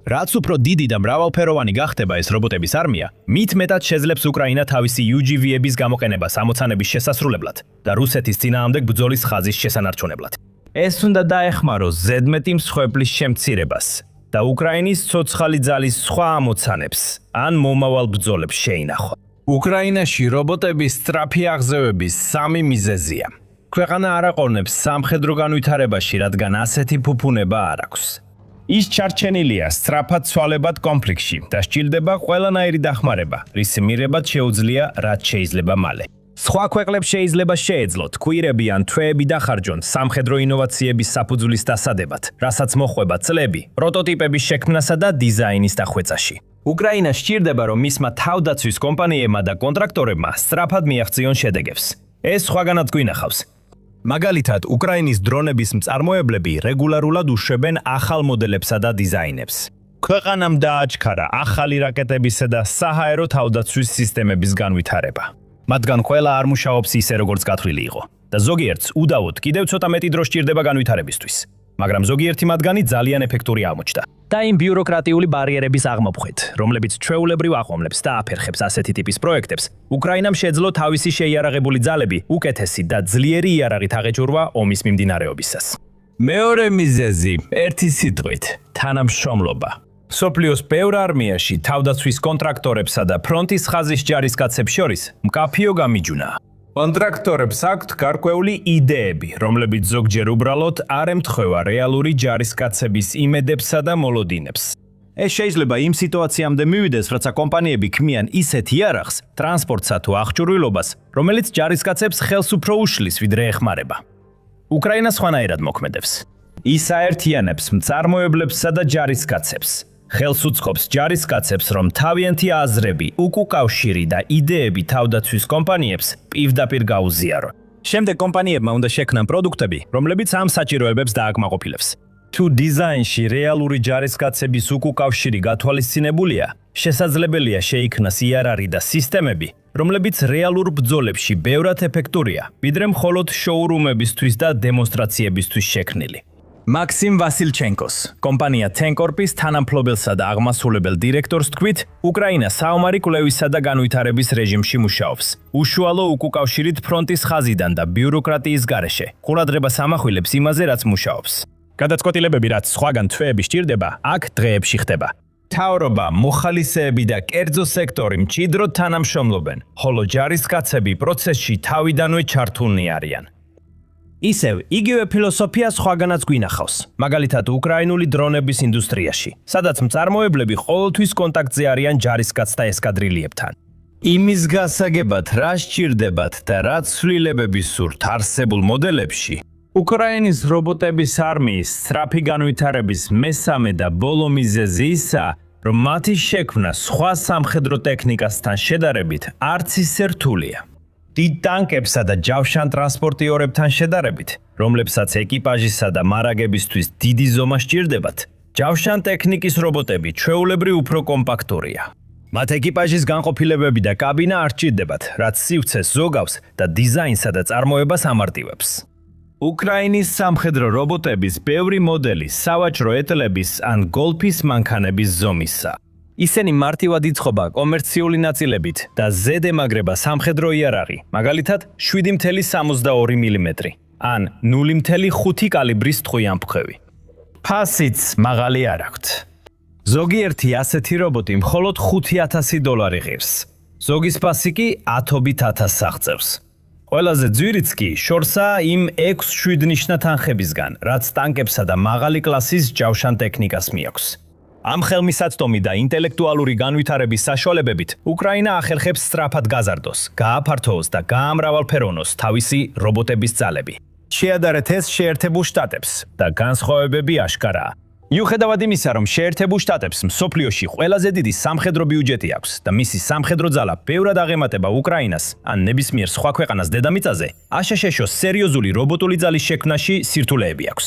რაც უფრო დიდი და მრავალფეროვანი გახდება ეს რობოტების არმია, მით მეტად შეძლებს უკრაინა თავისი UGV-ების გამოყენებას ამოცანების შესასრულებლად და რუსეთის წინააღმდეგ ბრძოლის ხაზის შესანარჩუნებლად. ეს უნდა დაეხმაროს ზედმეტი მსხვერპლის შემცირებას და უკრაინის ცოცხალი ძალის სხვა ამოცანებს ან მომავალ ბრძოლებს შეინახო. უკრაინაში რობოტების სწრაფი აღზევების 3 მიზეზია. ქვეყანა არ აყოლნებს სამხედრო განვითარებაში, რადგან ასეთი ფუფუნება არ აქვს. ის ჩარჩენილია სწრაფად ცვალებად კონფლიქტში და სჭირდება ყველანაირი დახმარება, რის მიღებაც შეუძლია რაც შეიძლება მალე. სხვა ქვეყნებს შეიძლება შეეძლოთ კვირები ან თვეები დახარჯონ სამხედრო ინოვაციების საფუძვლის დასადებად, რასაც მოჰყვება წლები, პროტოტიპების შექმნასა და დიზაინის დახვეწაში. უკრაინა სჭირდება, რომ მისმა თავდაცვის კომპანიებმა და კონტრაქტორებმა სწრაფად მიაღწიონ შედეგებს. ეს სხვაგანაც გვინახავს. მაგალითად, უკრაინის დრონების მწარმოებლები რეგულარულად უშვებენ ახალ მოდელებსა და დიზაინებს. ქვეყანამ დააჩქარა ახალი რაკეტებისა და საჰაერო თავდაცვის სისტემების განვითარება. მათგან ყველა არ მუშაობს ისე, როგორც გათვლილი იყო და ზოგიერთს უდავოდ კიდევ ცოტა მეტი დრო სჭირდება განვითარებისთვის, მაგრამ ზოგიერთი მათგანი ძალიან ეფექტური აღმოჩნდა. და იმ ბიუროკრატიული ბარიერების აღმოფხვით, რომლებიც ჩვეულებრივ აყომლებს და აფერხებს ასეთი ტიპის პროექტებს, უკრაინამ შეძლო თავისი შეიარაღებული ძალები უკეთესი და ძლიერი იარაღით აღეჭურვა ომის მიმდინარეობისას. მეორე მიზეზი, ერთი სიტყვით, თანამშრომლობა. სოფლიოს ბევრ არმიაში თავდაცვის კონტრაქტორებსა და ფრონტის ხაზის ჯარისკაცებს შორის მკაფიო გამიჯვნა. კონტრაქტორებს აქვთ გარკვეული იდეები, რომლებიც ზოგჯერ უბრალოდ არ ემთხვევა რეალური ჯარისკაცების იმედებსა და მოლოდინებს. ეს შეიძლება იმ სიტუაციამდე მივიდეს, როცა კომპანიები ქმნიან ისეთ იარაღს, ტრანსპორტსა თუ აღჭურვილობას, რომელიც ჯარისკაცებს ხელს უფრო უშლის, ვიდრე ეხმარება. უკრაინა სხვანაირად მოქმედებს. ის აერთიანებს მწარმოებლებსა და ჯარისკაცებს. ხელს უწყობს ჯარისკაცებს, რომ თავიანთი აზრები, უკავშირი და იდეები თავდაცვის კომპანიებს პირდაპირ გაუზიარონ. შემდეგ კომპანიებმა უნდა შექმნან პროდუქტები, რომლებიც ამ საჭიროებებს დააკმაყოფილებს. თუ დიზაინში რეალური ჯარისკაცების უკავშირი გათვალისწინებულია, შესაძლებელია შეიქმნას იარაღი და სისტემები, რომლებიც რეალურ ბრძოლებში ბევრად ეფექტურია, ვიდრე მხოლოდ შოურუმებისთვის და დემონსტრაციებისთვის შექმნილი. მაქსიმ ვასილჩენკოს, კომპანია TenCorp-ის თანამფლობელსა და აღმასრულებელ დირექტორს თქვით, უკრაინა საომარი კვლევისა და განვითარების რეჟიმში მუშაობს. უშუალო უკავშირით ფრონტის ხაზიდან და ბიუროკრატიის გარეშე. ყურადღებას ამახვილებს იმაზე, რაც მუშაობს. გადაწყვეტილებები, რაც სხვაგან თვეები სჭირდება, აქ დღეებში ხდება. მთავრობა, მოხალისეები და კერძო სექტორი მჭიდროდ თანამშრომლობენ, ხოლო ჯარისკაცები პროცესში თავიდანვე ჩართულნი არიან. ისევ, იგივე ფილოსოფია სხვაგანაც გვინახავს, მაგალითად უკრაინული დრონების ინდუსტრიაში, სადაც მწარმოებლები ყოველთვის კონტაქტზე არიან ჯარისკაცთა ესკადრილიებთან. იმის გასაგებად, რა სჭირდებათ და რა ცვლილებები სურთ არსებულ მოდელებში, უკრაინის რობოტების არმიის სწრაფი განვითარების მესამე და ბოლო მიზეზი ისაა, რომ მათი შექმნა სხვა სამხედრო ტექნიკასთან შედარებით არც ისე რთულია. დიდ ტანკებსა და ჯავშან ტრანსპორტიორებთან შედარებით, რომლებსაც ეკიპაჟისა და მარაგებისთვის დიდი ზომა სჭირდებათ, ჯავშან ტექნიკის რობოტები ჩვეულებრივ უფრო კომპაქტურია. მათ ეკიპაჟის განყოფილებები და კაბინა არ სჭირდებათ, რაც სივრცეს ზოგავს და დიზაინსა და წარმოებას ამარტივებს. უკრაინის სამხედრო რობოტების ბევრი მოდელი სავაჭრო ეტლების ან გოლფის მანქანების ზომისა. ისინი მარტივად იწყობა კომერციული ნაწილებით და ზედემაგრება სამხედრო იარაღი, მაგალითად 7.62 მმ ან 0.5 კალიბრის ტყვიამფრქვევი. ფასიც მაღალი არ აქვთ. ზოგიერთი ასეთი რობოტი მხოლოდ $5,000 ღირს. ზოგის ფასი კი ათობით ათასს აღწევს. ყველაზე ძვირიც კი შორსაა იმ 6-7 ნიშნა თანხებისგან, რაც ტანკებსა და მაღალი კლასის ჯავშან ტექნიკას მიაქვს. ამ ხელმისაწვდომი და ინტელექტუალური განვითარების საშუალებებით უკრაინა ახერხებს სწრაფად გაზარდოს, გააფართოოს და გაამრავალფეროვნოს თავისი რობოტების ძალები. შეადარეთ ეს შეერთებულ შტატებს და განსხვავებები აშკარაა. მიუხედავად იმისა, რომ შეერთებულ შტატებს მსოფლიოში ყველაზე დიდი სამხედრო ბიუჯეტი აქვს და მისი სამხედრო ძალა ბევრად აღემატება უკრაინას ან ნებისმიერ სხვა ქვეყანას დედამიწაზე, აშშ-ს სერიოზული რობოტული ძალის შექმნაში სირთულეები აქვს.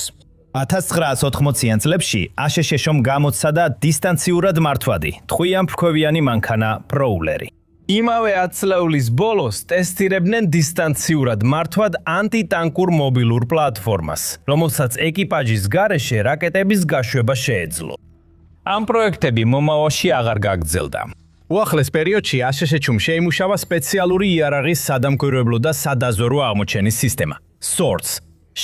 1980-იან წლებში აშშ-მ გამოცადა დისტანციურად მართვადი, ტყვიამფრქვევიანი მანქანა პროულერი. იმავე ათწლეულის ბოლოს ტესტირებდნენ დისტანციურად მართვად ანტიტანკურ მობილურ პლატფორმას, რომელსაც ეკიპაჟის გარეშე რაკეტების გაშვება შეეძლო. ამ პროექტები მომავალში აღარ გაგრძელდა. უახლეს პერიოდში აშშ-მ შეიმუშავა სპეციალური იარაღის სადამკვირვებლო და სადაზვერო აღმოჩენის სისტემა SWORDS,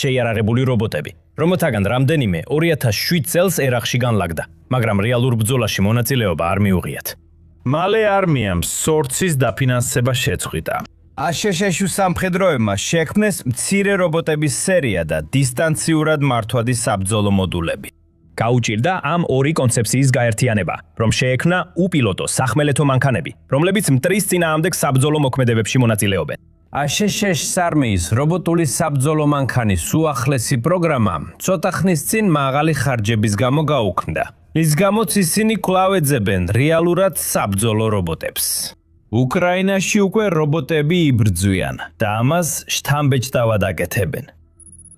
შეიარაღებული რობოტები, რომელთაგან რამდენიმე 2007 წელს ერაყში განლაგდა, მაგრამ რეალურ ბრძოლაში მონაწილეობა არ მიუღიათ. მალე არმიამ SWORDS-ის დაფინანსება შეწყვიტა. აშშ-ს სამხედროებმა შექმნეს მცირე რობოტების სერია და დისტანციურად მართვადი საბრძოლო მოდულები. გაუჭირდა ამ ორი კონცეფციის გაერთიანება, რომ შეექმნა უპილოტო სახმელეთო მანქანები, რომლებიც მტრის წინააღმდეგ საბრძოლო მოქმედებებში მონაწილეობენ. აშშ-ს არმიის რობოტული საბრძოლო მანქანის უახლესი პროგრამა ცოტა ხნის წინ მაღალი ხარჯების გამო გაუქმდა. ის გამოც ისინი კვლავ ეძებენ რეალურად საბრძოლო რობოტებს. უკრაინაში უკვე რობოტები იბრძვიან და ამას შთამბეჭდავად აკეთებენ.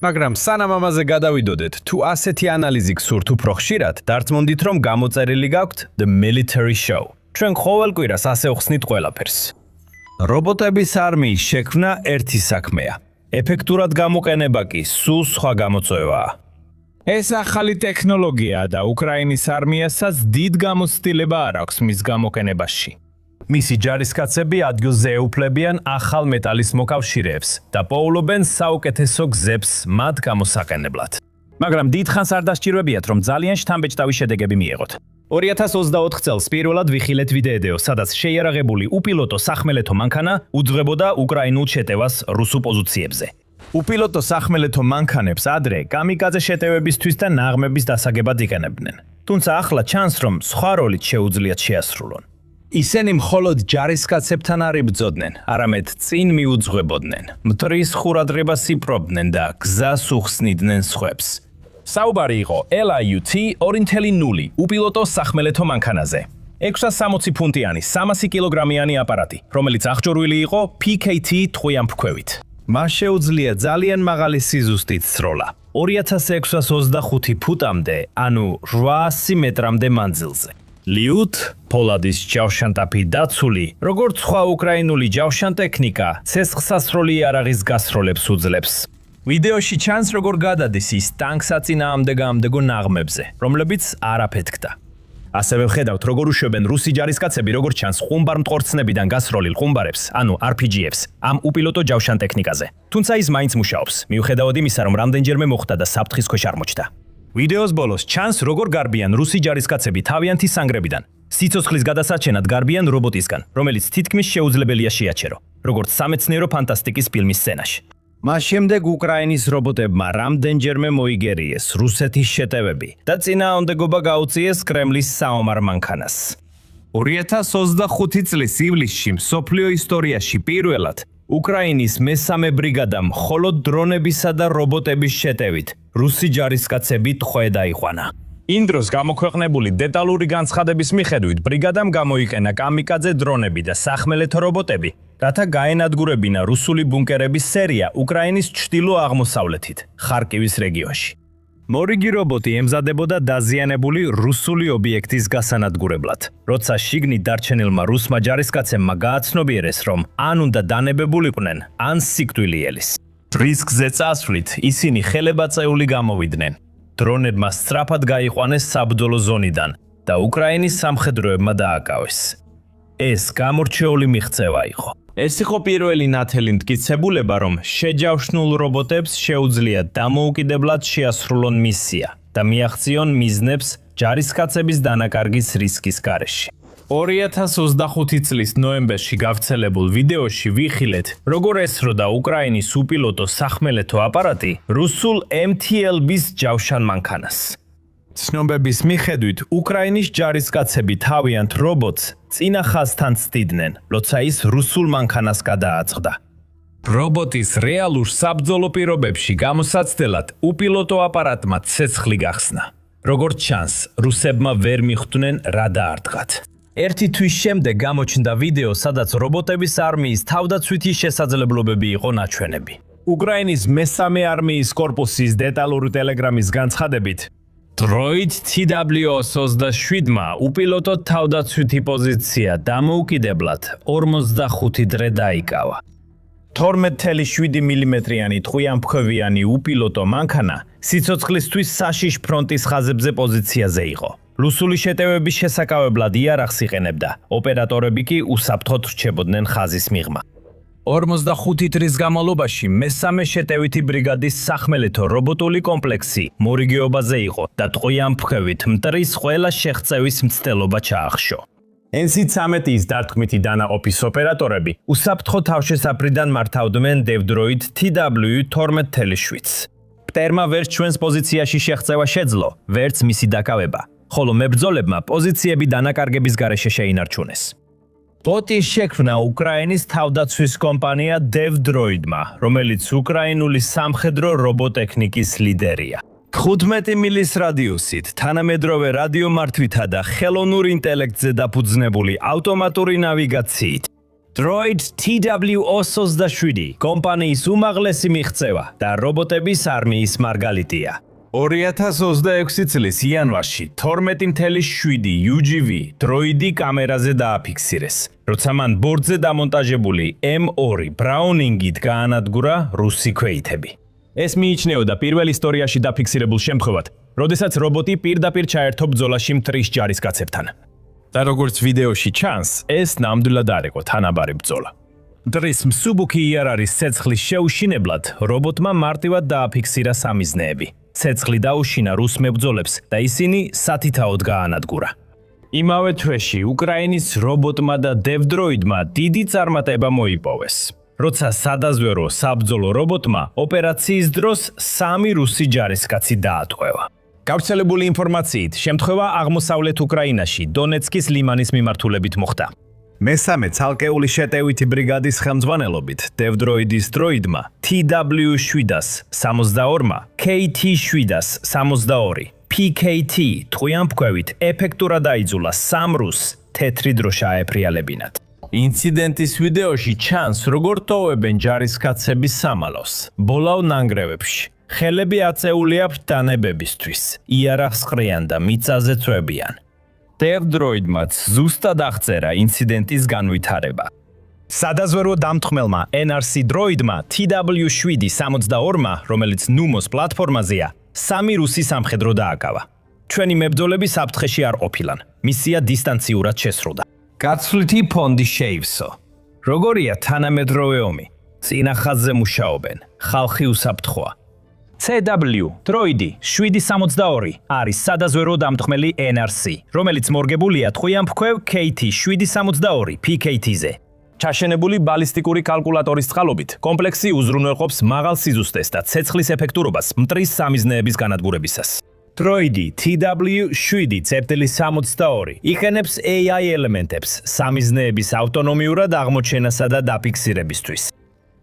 მაგრამ სანამ ამაზე გადავიდოდეთ, თუ ასეთი ანალიზი გსურთ უფრო ხშირად, დარწმუნდით, რომ გამოწერილი გაქვთ The Military Show. ჩვენ ყოველ კვირას ასე ვხსნით ყველაფერს. რობოტების არმიის შექმნა ერთი საქმეა. ეფექტურად გამოყენება კი სულ სხვა გამოწვევაა. ეს ახალი ტექნოლოგიაა და უკრაინის არმიასაც დიდ გამოცდილება არ აქვს მის გამოყენებაში. მისი ჯარისკაცები ადგილზე ეუფლებიან ახალ მეტალის მოკავშირეებს და პოულობენ საუკეთესო გზებს მათ გამოსაყენებლად. მაგრამ დიდხანს არ დასჭირვებიათ, რომ ძალიან შთამბეჭდავი შედეგები მიეღოთ. 2024 წელს პირველად ვიხილეთ ვიდეო, სადაც შეიარაღებული უპილოტო სახმელეთო მანქანა უძღვებოდა უკრაინულ შეტევას რუსულ პოზიციებზე. უპილოტო სახმელეთო მანქანებს ადრე კამიკაძე შეტევებისთვის და ნაღმების დასაგებად იყენებდნენ. თუმცა ახლა ჩანს, რომ სხვა როლით შეუძლიათ შეასრულონ. ისინი მხოლოდ ჯარისკაცებთან არ იბრძოდნენ, არამედ წინ მიუძღვებოდნენ, მტრის ხურადღებას იპრობდნენ და გზას უხსნიდნენ სხვებს. საუბარი იყო LIUT 2.0 უპილოტო სახმელეთო მანქანაზე. 660 ფუნტიანი 300 კილოგრამიანი აპარატი, რომელიც აღჭურვილი იყო PKT ტყვიამფრქვევით. მას შეუძლია ძალიან მაღალი სიზუსტით სროლა, 2625 ფუტამდე, ანუ 800 მეტრამდე მანძილზე. ლიუტ, ფოლადის ჯავშანტაფი დაცული, როგორც სხვა უკრაინული ჯავშან ტექნიკა, ცეცხლსასროლი იარაღის გასროლებს უძლებს. ვიდეოში ჩანს, როგორ გადადის ის ტანკსაწინააღმდეგო ნაღმებზე, რომლებიც არ აფეთქდა. ასევე ვხედავთ, როგორ უშვებენ რუსი ჯარისკაცები, როგორც ჩანს ხუმბარ მტყორცნებიდან გასროლილ ხუმბარებს, ანუ RPG-ებს, ამ უპილოტო ჯავშან ტექნიკაზე. თუმცა ის მაინც მუშაობს, მიუხედავად იმისა, რომ რამდენჯერმე მოხდა და საფრთხის ქვეშ არ მოჩნდა. ვიდეოს ბოლოს ჩანს, როგორ გარბიან რუსი ჯარისკაცები თავიანთი სანგრებიდან. სიცოცხლის გადასარჩენად გარბიან რობოტისგან, რომელიც თითქმის შეუძლებელია შეაჩერო, როგორც სამეცნიერო ფანტასტიკის ფილმის სცენაში. მას შემდეგ უკრაინის რობოტებმა რამდენჯერმე მოიგერიეს რუსეთის შეტევები და წინააღმდეგობა გაუწიეს კრემლის საომარ მანქანას. 2025 წლის ივლისში მსოფლიო ისტორიაში პირველად უკრაინის მესამე ბრიგადამ მხოლოდ დრონებისა და რობოტების შეტევით რუსი ჯარისკაცები ტყვე დაიყვანა. იმ დროს გამოქვეყნებული დეტალური განცხადების მიხედვით ბრიგადამ გამოიყენა კამიკაძე დრონები და სახმელეთო რობოტები, რათა გაენადგურებინა რუსული ბუნკერების სერია უკრაინის ჩრდილო-აღმოსავლეთით, ხარკივის რეგიონში. მორიგი რობოტი ემზადებოდა დაზიანებული რუსული ობიექტის გასანადგურებლად, როცა შიგნით დარჩენილმა რუსმა ჯარისკაცებმა გააცნობიერეს, რომ ან უნდა დანებებულიყვნენ, ან სიკვდილიელის. რისკზე წასვლით ისინი ხელებაწეული გამოვიდნენ. დრონებმა სწრაფად გაიყვანეს საბრძოლო ზონიდან და უკრაინის სამხედროებმა დააკავეს. ეს გამორჩეული მიღწევა იყო. ეს იყო პირველი ნათელი მტკიცებულება, რომ შეჯავშნულ რობოტებს შეუძლიათ დამოუკიდებლად შეასრულონ მისია და მიაღწიონ მიზნებს ჯარისკაცების დანაკარგის რისკის გარეშე. 2025 წლის ნოემბერში გავრცელებულ ვიდეოში ვიხილეთ, როგორ ესროდა უკრაინის უპილოტო სახმელეთო აპარატი რუსულ MTLB-ს ჯავშან მანქანას. ცნობების მიხედვით, უკრაინის ჯარისკაცები თავიანთ რობოტს წინა ხაზთან ცდიდნენ, როცა ის რუსულ მანქანას გადააწყდა. რობოტის რეალურ საბრძოლო პირობებში გამოსაცდელად უპილოტო აპარატმა ცეცხლი გახსნა. როგორც ჩანს, რუსებმა ვერ მიხვდნენ რა დაარტყათ. ერთი თვის შემდეგ გამოჩნდა ვიდეო, სადაც რობოტების არმიის თავდაცვითი შესაძლებლობები იყო ნაჩვენები. უკრაინის მესამე არმიის კორპუსის დეტალური ტელეგრამის განცხადებით, დროიდ TW-27-მა უპილოტო თავდაცვითი პოზიცია დამოუკიდებლად 45 დღე დაიკავა. 12.7 მმ-იანი ტყვიამფრქვევიანი უპილოტო მანქანა სიცოცხლისთვის საშიშ ფრონტის ხაზებზე პოზიციაზე იყო. რუსული შეტევების შესაკავებლად იარაღს იყენებდა, ოპერატორები კი უსაფრთხოდ რჩებოდნენ ხაზის მიღმა. 45 დღის განმავლობაში მესამე შეტევითი ბრიგადის სახმელეთო რობოტული კომპლექსი მორიგეობაზე იყო და ტყვიამფრქვევით მტრის ყველა შეღწევის მცდელობა ჩაახშო. NC-13-ის დარტყმითი დანაყოფის ოპერატორები უსაფრთხო თავშესაფრიდან მართავდნენ დევდროიდ TW-12.7-ს. მტერმა ვერც ჩვენს პოზიციაში შეღწევა შეძლო, ვერც მისი დაკავება, ხოლო მებრძოლებმა პოზიციები დანაკარგების გარეშე შეინარჩუნეს. ბოტის შექმნა უკრაინის თავდაცვის კომპანია DevDroid-მა, რომელიც უკრაინული სამხედრო რობოტექნიკის ლიდერია. 15 მილის რადიუსით, თანამედროვე რადიომართვითა და ხელოვნურ ინტელექტზე დაფუძნებული ავტომატური ნავიგაციით. Droid TW-27 კომპანიის უმაღლესი მიღწევა და რობოტების არმიის მარგალიტია. 2026 წლის იანვარში 12.7 UGV დროიდი კამერაზე დააფიქსირეს, როცა მან ბორტზე დამონტაჟებული M2 ბრაუნინგით გაანადგურა რუსი ქვეითები. ეს მიიჩნეოდა პირველ ისტორიაში დაფიქსირებულ შემთხვევად, როდესაც რობოტი პირდაპირ ჩაერთო ბრძოლაში მტრის ჯარისკაცებთან. და როგორც ვიდეოში ჩანს, ეს ნამდვილად არ იყო თანაბარი ბრძოლა. მტრის მსუბუქი იარაღის ცეცხლის შეუშინებლად, რობოტმა მარტივად დააფიქსირა სამიზნეები. ცეცხლი დაუშინა რუს მებრძოლებს და ისინი სათითაოდ გაანადგურა. იმავე თვეში უკრაინის რობოტმა და DevDroid-მა დიდი წარმატება მოიპოვეს. როცა სადაზვერო საბრძოლო რობოტმა ოპერაციის დროს 3 რუსი ჯარისკაცი დაატყვევა. გავრცელებული ინფორმაციით, შემთხვევა აღმოსავლეთ უკრაინაში, დონეცკის ლიმანის მიმართულებით მოხდა. მესამე ცალკეული შეტევითი ბრიგადის ხელმძღვანელობით DevDroid-ის დროიდმა TW-7-62-მა KT-7-62 PKT ტყვიამფრქვევით ეფექტურად აიძულა 3 რუსს თეთრი დროშა აეფრიალებინათ. ინციდენტის ვიდეოში ჩანს, როგორ ტოვებენ ჯარისკაცები სამალავს, ბოლავ ნანგრევებში. ხელები აწეული აქვთ დანებებისთვის, იარაღს ყრიან და მიწაზე წვებიან. DevDroid-მაც ზუსტად აღწერა ინციდენტის განვითარება. სადაზვერო დამთხმელმა NRC დროიდმა TW-7-62-მა, რომელიც ნუმოს პლატფორმაზეა, 3 რუსი სამხედრო დააკავა. ჩვენი მებრძოლები საფრთხეში არ ყოფილან, მისია დისტანციურად შესრულდა. გაცვლითი ფონდი შეივსო. როგორია თანამედროვე ომი? წინა ხაზზე მუშაობენ, ხალხი უსაფრთხოა. CW დროიდი 762 არის სადაზვერო დამთხმელი NRC, რომელიც მორგებულია ტყვიამფრქვევ KT-762 PKT-ზე. ჩაშენებული ბალისტიკური კალკულატორის წყალობით, კომპლექსი უზრუნველყოფს მაღალ სიზუსტეს და ცეცხლის ეფექტურობას მტრის სამიზნეების განადგურებისას. დროიდი TW-7-62 იყენებს AI ელემენტებს სამიზნეების ავტონომიურად აღმოჩენასა და დაფიქსირებისთვის.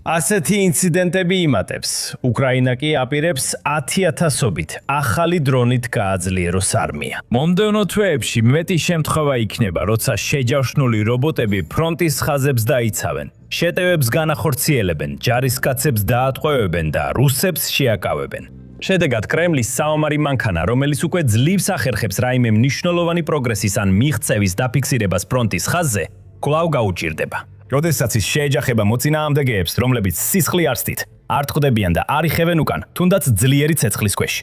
ასეთი ინციდენტები იმატებს. უკრაინა კი აპირებს 10,000-ობით ახალი დრონით გააძლიეროს არმია. მომდევნო თვეებში მეტი შემთხვევა იქნება, როცა შეჯავშნული რობოტები ფრონტის ხაზებს დაიცავენ, შეტევებს განახორციელებენ, ჯარისკაცებს დაატყვევებენ და რუსებს შეაკავებენ. შედეგად კრემლის საომარი მანქანა, რომელიც უკვე ძლივს ახერხებს რაიმე მნიშვნელოვანი პროგრესის ან მიღწევის დაფიქსირებას ფრონტის ხაზზე, კვლავ გაუჭირდება. როდესაც ის შეეჯახება მოწინააღმდეგეებს, რომლებიც სისხლი არსთით, არ ტყდებიან და არ იხევენ უკან, თუნდაც ძლიერი ცეცხლის ქვეშ.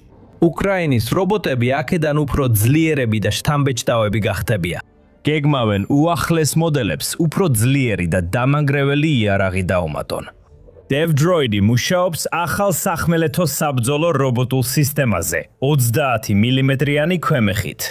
უკრაინის რობოტები აქედან უფრო ძლიერები და შთამბეჭდავები გახდებიან. გეგმავენ უახლეს მოდელებს, უფრო ძლიერი და დამანგრეველი იარაღი დაუმატონ. DevDroid მუშაობს ახალ სახმელეთო საბრძოლო რობოტულ სისტემაზე, 30 მმ-იანი ქვემეხით.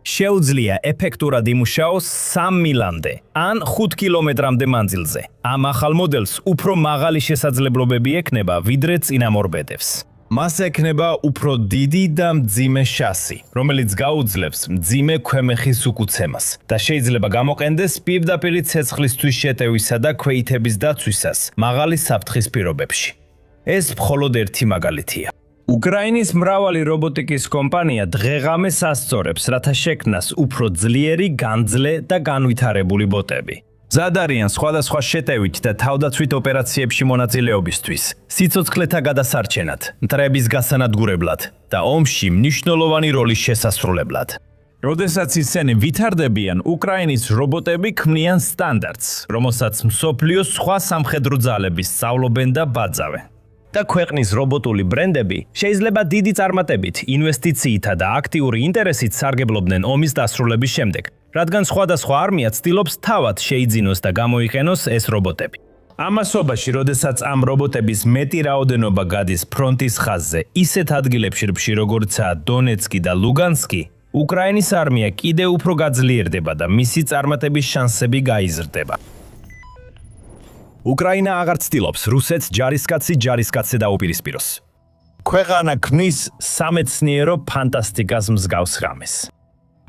შეუძლია ეფექტურად იმუშაოს 3 მილამდე ან 5 კილომეტრამდე მანძილზე. ამ ახალ მოდელს უფრო მაღალი შესაძლებლობები ექნება, ვიდრე წინამორბედებს. მას ექნება უფრო დიდი და მძიმე შასი, რომელიც გაუძლებს მძიმე ქვემეხის უკუცემას და შეიძლება გამოყენდეს პირდაპირი ცეცხლისთვის შეტევისა და ქვეითების დაცვისას მაღალი საფრთხის პირობებში. ეს მხოლოდ ერთი მაგალითია. უკრაინის მრავალი რობოტიკის კომპანია დღეღამეს ასწორებს, რათა შექმნას უფრო ძლიერი, განძლე და განვითარებული ბოტები. მზად არიან სხვადასხვა შეტევით და თავდაცვით ოპერაციებში მონაწილეობისთვის, სიცოცხლეთა გადასარჩენად, მტრების გასანადგურებლად და ომში მნიშვნელოვანი როლის შესასრულებლად. როდესაც ისინი ვითარდებიან, უკრაინის რობოტები ქმნიან სტანდარტს, რომელსაც მსოფლიოს სხვა სამხედრო ძალები სწავლობენ და ბაძავენ. და ქვეყნის რობოტული ბრენდები შეიძლება დიდი წარმატებით, ინვესტიციითა და აქტიური ინტერესით სარგებლობდნენ ომის დასრულების შემდეგ, რადგან სხვადასხვა არმია ცდილობს თავად შეიძინოს და გამოიყენოს ეს რობოტები. ამასობაში, როდესაც ამ რობოტების მეტი რაოდენობა გადის ფრონტის ხაზზე, ისეთ ადგილებში, როგორიცაა დონეცკი და ლუგანსკი, უკრაინის არმია კიდევ უფრო გაძლიერდება და მისი წარმატების შანსები გაიზრდება. უკრაინა აღარ ცდილობს რუსეთს ჯარისკაცზე დაუპირისპიროს. ქვეყანა ქმნის სამეცნიერო ფანტასტიკას მსგავს ღამეს.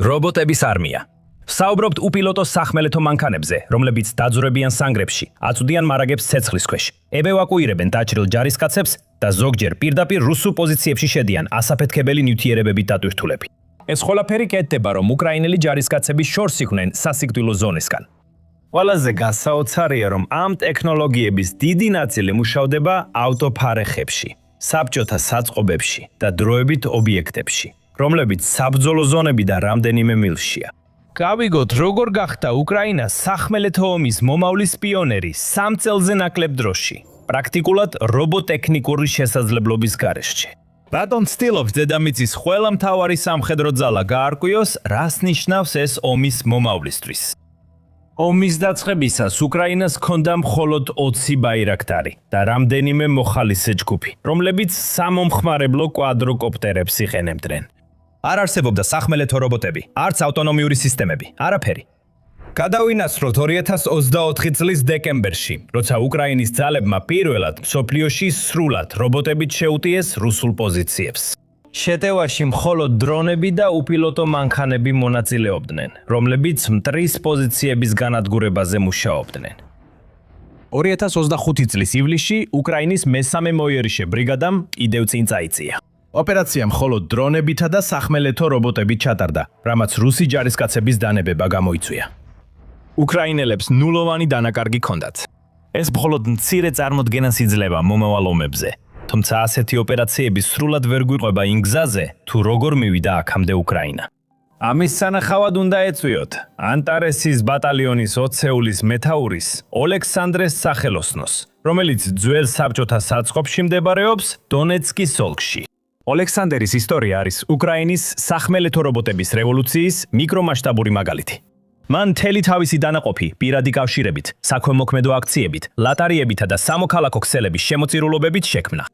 რობოტების არმია. საუბრობთ უპილოტო სახმელეთო მანქანებზე, რომლებიც დაძვრებიან სანგრებში, აწვდიან მარაგებს ცეცხლის ქვეშ, ევაკუირებენ დაჭრილ ჯარისკაცებს და ზოგჯერ პირდაპირ რუსულ პოზიციებში შედიან ასაფეთქებელი ნივთიერებებით დატვირთულები. ეს ყველაფერი კეთდება, რომ უკრაინელი ჯარისკაცები შორს იყვნენ სასიკვდილო ზონისგან. ყველაზე გასაოცარია, რომ ამ ტექნოლოგიების დიდი ნაწილი მუშავდება ავტოფარეხებში, საბჭოთა საწყობებში და დროებით ობიექტებში, რომლებიც საბრძოლო ზონები და რამდენიმე მილშია. გავიგოთ, როგორ გახდა უკრაინა სახმელეთო ომის მომავლის პიონერი 3 წელზე ნაკლებ დროში, პრაქტიკულად რობოტექნიკური შესაძლებლობის გარეშე. რატომ ცდილობს დედამიწის ყველა მთავარი სამხედრო ძალა გაარკვიოს, რას ნიშნავს ეს ომის მომავლისთვის? ომის დაწყებისას უკრაინას ჰქონდა მხოლოდ 20 ბაირაქტარი და რამდენიმე მოხალისე ჯგუფი, რომლებიც სამომხმარებლო კვადროკოპტერებს იყენებდნენ. არ არსებობდა სახმელეთო რობოტები, არც ავტონომიური სისტემები, არაფერი. გადავინაცვლოთ 2024 წლის დეკემბერში, როცა უკრაინის ძალებმა პირველად მსოფლიოში სრულად რობოტებით შეუტიეს რუსულ პოზიციებს. შეტევაში მხოლოდ დრონები და უპილოტო მანქანები მონაწილეობდნენ, რომლებიც მტრის პოზიციების განადგურებაზე მუშაობდნენ. 2025 წლის ივლისში უკრაინის მესამე მოიერიშე ბრიგადამ კიდევ წინ წაიწია. ოპერაცია მხოლოდ დრონებითა და სახმელეთო რობოტებით ჩატარდა, რამაც რუსი ჯარისკაცების დანებება გამოიწვია. უკრაინელებს ნულოვანი დანაკარგი ჰქონდათ. ეს მხოლოდ მცირე წარმოდგენას იძლევა მომავალ ომებზე. თუმცა ასეთი ოპერაციები სრულად ვერ გვიყვება იმ გზაზე, თუ როგორ მივიდა აქამდე უკრაინა. ამის სანახავად უნდა ეწვიოთ ანტარესის ბატალიონის 20-ეულის მეთაურის ოლექსანდრეს სახელოსნოს, რომელიც ძველ საბჭოთა საწყობში მდებარეობს დონეცკის ოლქში. ოლექსანდერის ისტორია არის უკრაინის სახმელეთო რობოტების რევოლუციის მიკრომასშტაბური მაგალითი. მან მთელი თავისი დანაყოფი პირადი კავშირებით, საქვემოქმედო აქციებით, ლატარიებითა და სამოქალაქო ქსელების შემოწირულობებით შექმნა.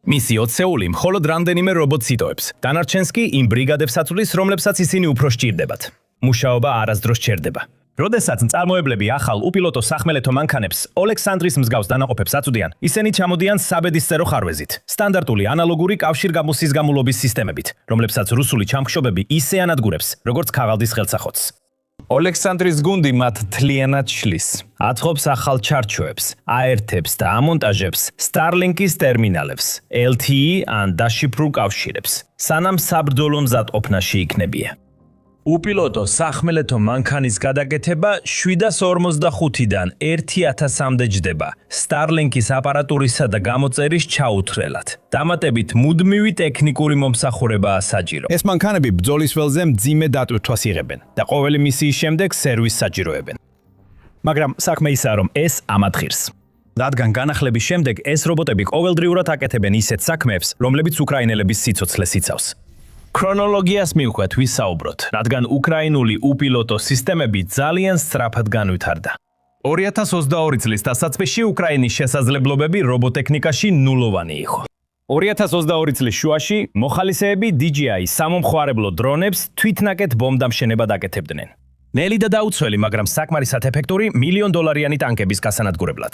მისი 20-ეული მხოლოდ რამდენიმე რობოტს იტოვებს, დანარჩენს კი იმ ბრიგადებს აწვდის, რომლებსაც ისინი უფრო სჭირდებათ. მუშაობა არასდროს ჩერდება. როდესაც მწარმოებლები ახალ უპილოტო სახმელეთო მანქანებს ოლექსანდრის მსგავს დანაყოფებს აწვდიან, ისინი ჩამოდიან საბედისწერო ხარვეზით, სტანდარტული ანალოგური კავშირგამოსის-გამულობის სისტემებით, რომლებსაც რუსული ჩამხშობები ისე ანადგურებს, როგორც ქაღალდის ხელსახოთს. ოლექსანდრის გუნდი მათ თლიანად შლის. ათხოვს ახალ ჩარჩოებს, აერთებს და ამონტაჟებს Starlink-ის ტერმინალებს, LTE ან დაშიფრულ კავშირებს, სანამ საბრძოლო მზადყოფნაში იქნებიან. უპილოტო სახმელეთო მანქანის გადაკეთება 745-დან 1000-მდე ჯდება Starlink-ის აპარატურისა და გამოწერის ჩაუთრელად. დამატებით მუდმივი ტექნიკური მომსახურებაა საჭირო. ეს მანქანები ბრძოლის ველზე მძიმე დატვირთვას იღებენ და ყოველი მისიის შემდეგ სერვისს საჭიროებენ. მაგრამ საქმე ისაა, რომ ეს ამათხირს. რადგან განახლების შემდეგ ეს რობოტები ყოველდღიურად აკეთებენ ისეთ საქმეებს, რომლებიც უკრაინელების სიცოცხლეს იცავს. ქრონოლოგიას მივხვდეთ ვისაუბროთ, რადგან უკრაინული უპილოტო სისტემები ძალიან სწრაფად განვითარდა. 2022 წლის დასაწყისში უკრაინის შესაძლებლობები რობოტექნიკაში ნულოვანი იყო. 2022 წლის შუაში მოხალისეები DJI სამომხმარებლო დრონებს თვითნაკეთ ბომბდამშენებად აკეთებდნენ. ნელი და დაუცველი, მაგრამ საკმარისად ეფექტური $1,000,000-იანი ტანკების გასანადგურებლად.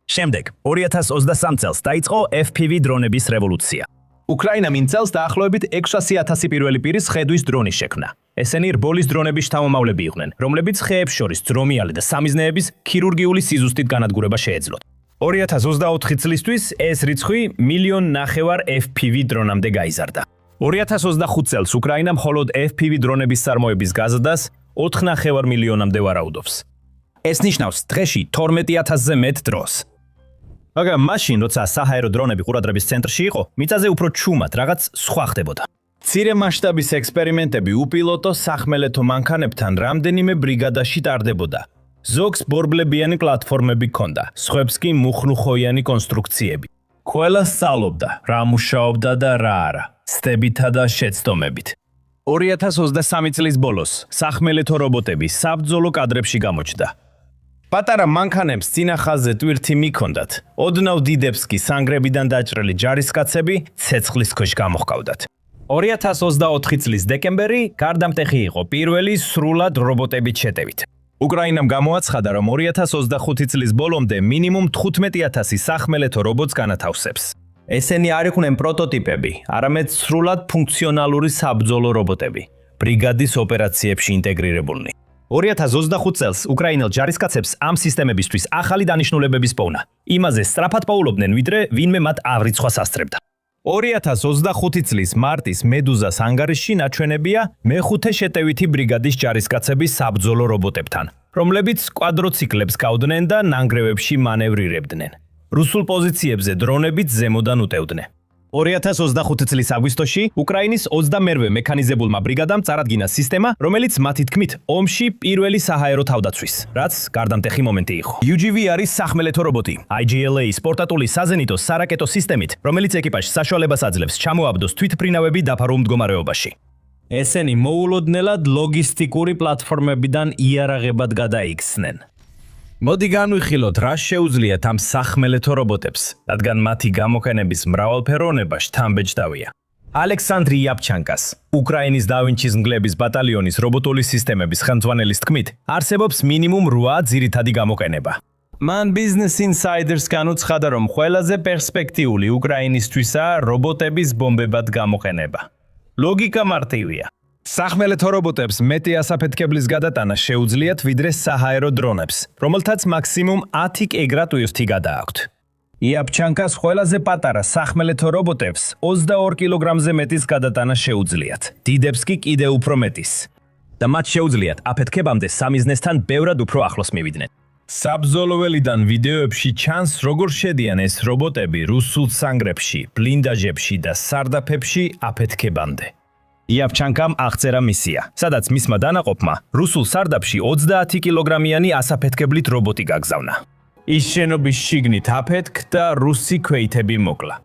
შემდეგ 2023 წელს დაიწყო FPV დრონების რევოლუცია. უკრაინამ იმ წელს დაახლოებით 600,000 პირველი პირის ხედვის დრონი შექმნა. ესენი რბოლის დრონების შთამომავლები იყვნენ, რომლებიც ხეებს შორის ძრომიალი და სამიზნეების ქირურგიული სიზუსტით განადგურება შეეძლოთ. 2024 წლისთვის ეს რიცხვი 1,500,000 FPV დრონამდე გაიზარდა. 2025 წელს უკრაინა მხოლოდ FPV დრონების წარმოების გაზრდას 4,5 მილიონამდე ვარაუდობს. ეს ნიშნავს დღეში 12,000-ზე მეტ დროს. მაგრამ მაშინ, როცა საჰაერო დრონები ყურადღების ცენტრში იყო, მიწაზე უფრო ჩუმად რაღაც სხვა ხდებოდა. მცირე მასშტაბის ექსპერიმენტები უპილოტო სახმელეთო მანქანებთან რამდენიმე ბრიგადაში ტარდებოდა. ზოგს ბორბლებიანი პლატფორმები ჰქონდა, სხვებს კი მუხლუხოიანი კონსტრუქციები. ყველა სწავლობდა, რა მუშაობდა და რა არა, სტებითა და შეცდომებით. 2023 წლის ბოლოს სახმელეთო რობოტები საბრძოლო კადრებში გამოჩნდა. პატარა მანქანებს წინა ხაზზე ტვირთი მიქონდათ. ოდნავ დიდებს კი სანგრებიდან დაჭრილი ჯარისკაცები ცეცხლის ქვეშ გამოჰყავდათ. 2024 წლის დეკემბერი გარდამტეხი იყო პირველი სრულად რობოტებით შეტევით. უკრაინამ გამოაცხადა, რომ 2025 წლის ბოლომდე მინიმუმ 15,000 სახმელეთო რობოტს განათავსებს. ესენი არ იყვნენ პროტოტიპები, არამედ სრულად ფუნქციონალური საბრძოლო რობოტები, ბრიგადის ოპერაციებში ინტეგრირებულნი. 2025 წელს უკრაინელ ჯარისკაცებს ამ სისტემებისთვის ახალი დანიშნულებების პოვნა. იმაზე სწრაფად პოულობდნენ, ვიდრე ვინმე მათ ავრიცხვას ასწრებდა. 2025 წლის მარტის მედუზას ანგარიშში ნაჩვენებია მეხუთე შეტევითი ბრიგადის ჯარისკაცების საბრძოლო რობოტებთან, რომლებიც კვადროციკლებს გავდნენ და ნანგრევებში მანევრირებდნენ. რუსულ პოზიციებზე დრონებით ზემოდან უტევდნენ. 2025 წლის აგვისტოში უკრაინის 22-ვე მექანიზებულმა ბრიგადამ წარადგინა სისტემა, რომელიც მათი თქმით ომში პირველი საჰაერო თავდაცვის, რაც გარდამტეხი მომენტი იყო. UGV არის სახმელეთო რობოტი. IGLA-ის პორტატული საზენიტო სარაკეტო სისტემით, რომელიც ეკიპაჟს საშუალებას აძლევს ჩამოაბდოს თვითმფრინავები დაფარულ მდგომარეობაში. ესენი მოულოდნელად ლოგისტიკური პლატფორმებიდან იარაღებად გადაიქცნენ. მოდი განვიხილოთ, რა შეუძლიათ ამ სახმელეთო რობოტებს, რადგან მათი გამოყენების მრავალფეროვნება შთამბეჭდავია. ალექსანდრი იაპჩანკას, უკრაინის დავინჩის მგლების ბატალიონის რობოტული სისტემების ხელმძღვანელის თქმით, არსებობს მინიმუმ 8 ძირითადი გამოყენება. მან Business Insider-სგან უცხადა, რომ ყველაზე პერსპექტიული უკრაინისთვისაა რობოტების ბომბებად გამოყენება. ლოგიკა მარტივია. სახმელეთო რობოტებს მეტი ასაფეთქებლის გადატანა შეუძლიათ ვიდრე საჰაერო დრონებს, რომელთაც მაქსიმუმ 10 კგ ტვირთი გადააქვთ. იაპჩანკას ყველაზე პატარა სახმელეთო რობოტებს 22 კგ-ზე მეტის გადატანა შეუძლიათ, დიდებს კი კიდევ უფრო მეტის. და მათ შეუძლიათ აფეთქებამდე სამიზნესთან ბევრად უფრო ახლოს მივიდნენ. საბრძოლოველიდან ვიდეოებში ჩანს, როგორ შედიან ეს რობოტები რუსულ სანგრებში, ბლინდაჟებში და სარდაფებში აფეთქებამდე. იაპჩანკამ აღწერა მისია, სადაც მისმა დანაყოფმა რუსულ სარდაფში 30 კილოგრამიანი ასაფეთქებლით რობოტი გაგზავნა. ის შენობის შიგნით აფეთქდა და რუსი ქვეითები მოკლა.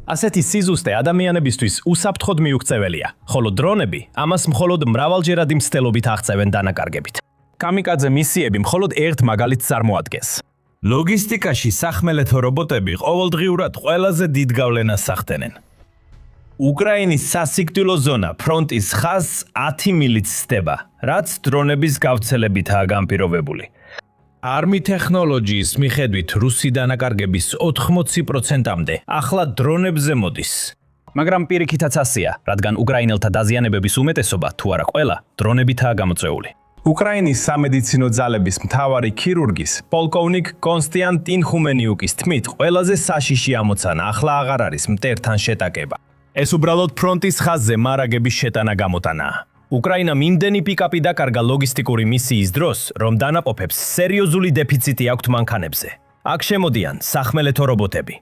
ასეთი სიზუსტე ადამიანებისთვის უსაფრთხოდ მიუღწეველია, ხოლო დრონები ამას მხოლოდ მრავალჯერადი მცდელობით აღწევენ დანაკარგებით. კამიკაძე მისიები მხოლოდ ერთ მაგალითს წარმოადგენს. ლოგისტიკაში სახმელეთო რობოტები ყოველდღიურად ყველაზე დიდ გავლენას ახდენენ. უკრაინის სასიკვდილო ზონა ფრონტის ხაზს 10 მილით სდება, რაც დრონების გავრცელებითაა განპირობებული. Army Technologies მიხედვით რუსი დანაკარგების 80%-მდე ახლა დრონებზე მოდის. მაგრამ პირიქითაც ასეა, რადგან უკრაინელთა დაზიანებების უმეტესობა თუ არა ყველა დრონებითაა გამოწვეული. უკრაინის სამედიცინო ძალების მთავარი ქირურგის, პოლკოვნიკ კონსტანტინ ხუმენიუკის თქმით, ყველაზე საშიში ამოცანა ახლა აღარ არის მტერთან შეტაკება. ეს უბრალოდ ფრონტის ხაზზე მარაგების შეტანა გამოტანაა. უკრაინამ იმდენი პიკაპი დაკარგა ლოგისტიკური მისიის დროს, რომ დანაყოფებს სერიოზული დეფიციტი აქვთ მანქანებზე. აქ შემოდიან სახმელეთო რობოტები.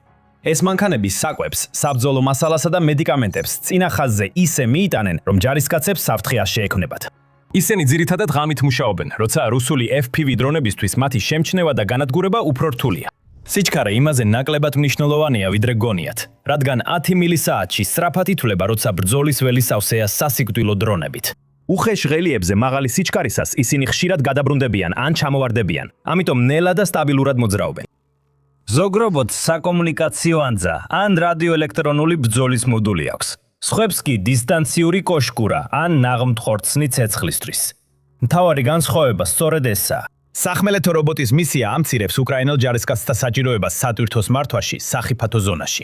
ეს მანქანები საკვებს, საბრძოლო მასალასა და მედიკამენტებს წინა ხაზზე ისე მიიტანენ, რომ ჯარისკაცებს საფრთხე არ შეექმნებათ. ისინი ძირითადად ღამით მუშაობენ, როცა რუსული FPV დრონებისთვის მათი შემჩნევა და განადგურება უფრო რთულია. სიჩქარე იმაზე ნაკლებად მნიშვნელოვანია, ვიდრე გონიათ, რადგან 10 მილისაათში სწრაფად ითვლება, როცა ბრძოლის ველი სავსეა სასიკვდილო დრონებით. უხეშ ღელიებზე მაღალი სიჩქარისას ისინი ხშირად გადაბრუნდებიან ან ჩამოვარდებიან, ამიტომ ნელა და სტაბილურად მოძრაობენ. ზოგ რობოტს საკომუნიკაციო ანძა ან რადიოელექტრონული ბრძოლის მოდული აქვს. სხვებს კი დისტანციური კოშკურა ან ნაღმთხორცნი ცეცხლისთვის. მთავარი განსხვავება სწორედ ესაა. სახმელეთო რობოტის მისია ამცირებს უკრაინელ ჯარისკაცთა საჭიროებას სატვირთოს მართვაში სახიფათო ზონაში.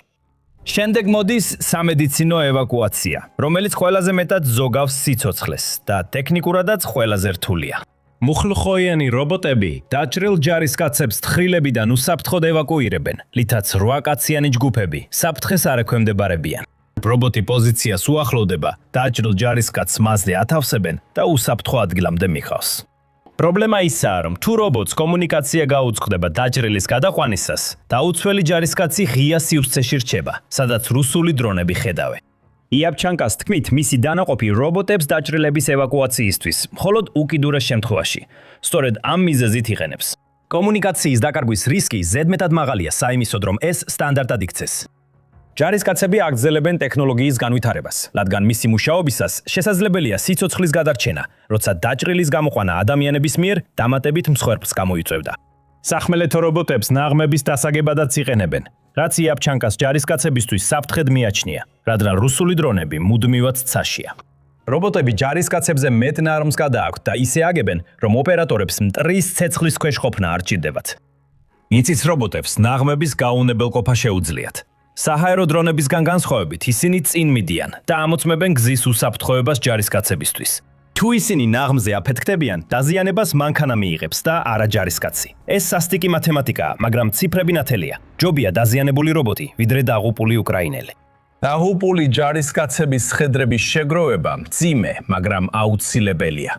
შემდეგ მოდის სამედიცინო ევაკუაცია, რომელიც ყველაზე მეტად ზოგავს სიცოცხლეს და ტექნიკურადაც ყველაზე რთულია. მუხლუხოიანი რობოტები დაჭრილ ჯარისკაცებს თხრილებიდან უსაფრთხოდ ევაკუირებენ, ლითაც 8 კაციანი ჯგუფები საფრთხეს არ ექვემდებარებიან. რობოტი პოზიციას უახლოვდება, დაჭრილ ჯარისკაცს მასზე ათავსებენ და უსაფრთხო ადგილამდე მიხავს. პრობლემა ისაა, რომ თუ რობოტს კომუნიკაცია გაუწყდება დაჭრილის გადაყვანისას, დაუცველი ჯარისკაცი ღია სივრცეში რჩება, სადაც რუსული დრონები ხედავენ. იაბჩანკას თქმით, მისი დანაყოფი რობოტებს დაჭრილების ევაკუაციისთვის, მხოლოდ უკიდურეს შემთხვევაში. სწორედ ამ მიზეზით იყენებს. კომუნიკაციის დაკარგვის რისკი ზედმეტად მაღალია საიმისოდ, რომ ეს სტანდარტად იქცეს. ჯარისკაცები აგრძელებენ ტექნოლოგიის განვითარებას, რადგან მისი მუშაობისას შესაძლებელია სიცოცხლის გადარჩენა, როცა დაჭრილის გამოყვანა ადამიანების მიერ დამატებით მსხვერპლს გამოიწვევდა. სახმელეთო რობოტებს ნაღმების დასაგებადაც იყენებენ, რაც იაბჩანკას ჯარისკაცებისთვის საფრთხედ მიაჩნია, რადგან რუსული დრონები მუდმივად ცაშია. რობოტები ჯარისკაცებზე მეტ ნარმს გადააქვთ და ისე აგებენ, რომ ოპერატორებს მტრის ცეცხლის ქვეშ ყოფნა არ ჭირდებათ. მიწის რობოტებს ნაღმების გაუნებელყოფა შეუძლიათ. საჰაერო დრონებისგან განსხვავებით ისინი წინ მიდიან და ამოწმებენ გზის უსაფრთხოებას ჯარისკაცებისთვის. თუ ისინი ნაღმზე აფეთქდებიან, დაზიანებას მანქანა მიიღებს და არა ჯარისკაცი. ეს სასტიკი მათემატიკაა, მაგრამ ციფრები ნათელია. ჯობია დაზიანებული რობოტი, ვიდრე დაღუპული უკრაინელი. დაღუპული ჯარისკაცების ხედრების შეგროვება მძიმე, მაგრამ აუცილებელია.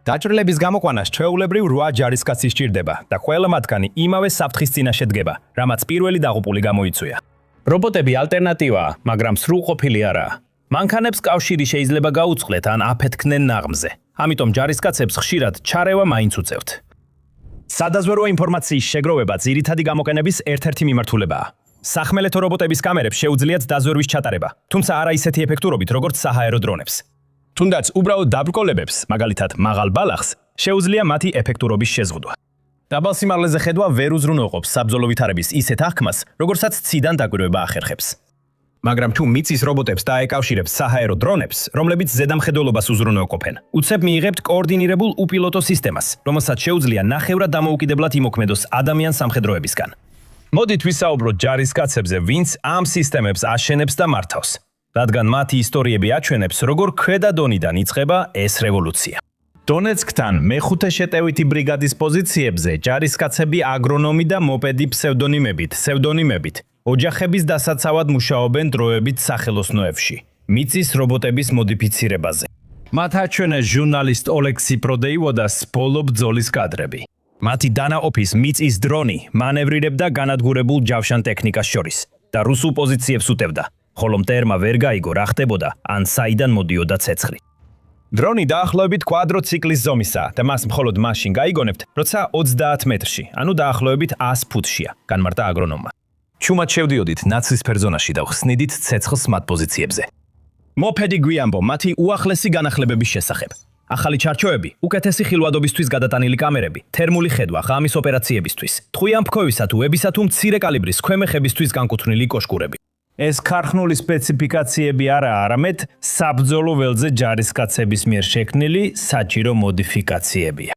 დაჭრილების გამოყვანას ჩვეულებრივ 8 ჯარისკაცი სჭირდება და ყველა მათგანი იმავე საფრთხის წინაშე დგება, რამაც პირველი დაღუპული გამოიწვია. რობოტები ალტერნატივაა, მაგრამ სრულყოფილი არაა. მანქანებს კავშირი შეიძლება გაუწყლეთ ან აფეთქნენ ნაღმზე. ამიტომ ჯარისკაცებს ხშირად ჩარევა მაინც უწევთ. სადაზვერვო ინფორმაციის შეგროვება ძირითადი გამოყენების ერთ-ერთი მიმართულებაა. სახმელეთო რობოტების კამერებს შეუძლიათ დაზვერვის ჩატარება, თუმცა არა ისეთი ეფექტურობით, როგორც საჰაერო დრონებს. თუნდაც უბრალოდ დაბრკოლებებს, მაგალითად მაღალ ბალახს, შეუძლია მათი ეფექტურობის შეზღუდვა. დაბალ სიმაღლეზე ხედვა ვერ უზრუნველყოფს საბრძოლო ვითარების ისეთ აღქმას, როგორცაც ციდან დაკვირვება ახერხებს. მაგრამ თუ მიწის რობოტებს დაეკავშირებს საჰაერო დრონებს, რომლებიც ზედამხედველობას უზრუნველყოფენ, უცებ მიიღებთ კოორდინირებულ უპილოტო სისტემას, რომელსაც შეუძლია ნახევრად დამოუკიდებლად იმოქმედოს ადამიანს სამხედროებისგან. მოდით ვისაუბროთ ჯარისკაცებზე, ვინც ამ სისტემებს აშენებს და მართავს, რადგან მათი ისტორიები აჩვენებს, როგორ ქვედა დონიდან იწყება ეს რევოლუცია. დონეცკთან მეხუთე შეტევითი ბრიგადის პოზიციებზე ჯარისკაცები აგრონომი და მოპედი ფსევდონიმებით, ოჯახების დასაცავად მუშაობენ დროებით სახელოსნოებში, მიწის რობოტების მოდიფიცირებაზე. მათ აჩვენეს ჟურნალისტ ოლექსი პროდეივოდას ბოლო ბრძოლის კადრები. მათი დანაყოფის მიწის დრონი მანევრირებდა განადგურებულ ჯავშან ტექნიკას შორის და რუსულ პოზიციებს უტევდა, ხოლო მტერმა ვერ გაიგო რა ხდებოდა ან საიდან მოდიოდა ცეცხლი. დრონი დაახლოებით კვადროციკლის ზომისაა და მას მხოლოდ მაშინ გაიგონებთ, როცა 30 მეტრში, ანუ დაახლოებით 100 ფუტშია, განმარტა აგრონომმა. ჩუმად შევდიოდით ნაცრისფერ ზონაში და ხსნიდით ცეცხლს მათ პოზიციებზე. მოპედი გვიამბო მათი უახლესი განახლებების შესახებ. ახალი ჩარჩოები, უკეთესი ხილვადობისთვის გადატანილი კამერები, თერმული ხედვა ღამის ოპერაციებისთვის, ტყვიან-ფქვევისა თუ ებისა თუ მცირე კალიბრის ქვემეხებისთვის განკუთვნილი კოშკურები. ეს ქარხნული სპეციფიკაციები არაა, არამედ საბრძოლო ველზე ჯარისკაცების მიერ შექმნილი საჭირო მოდიფიკაციებია.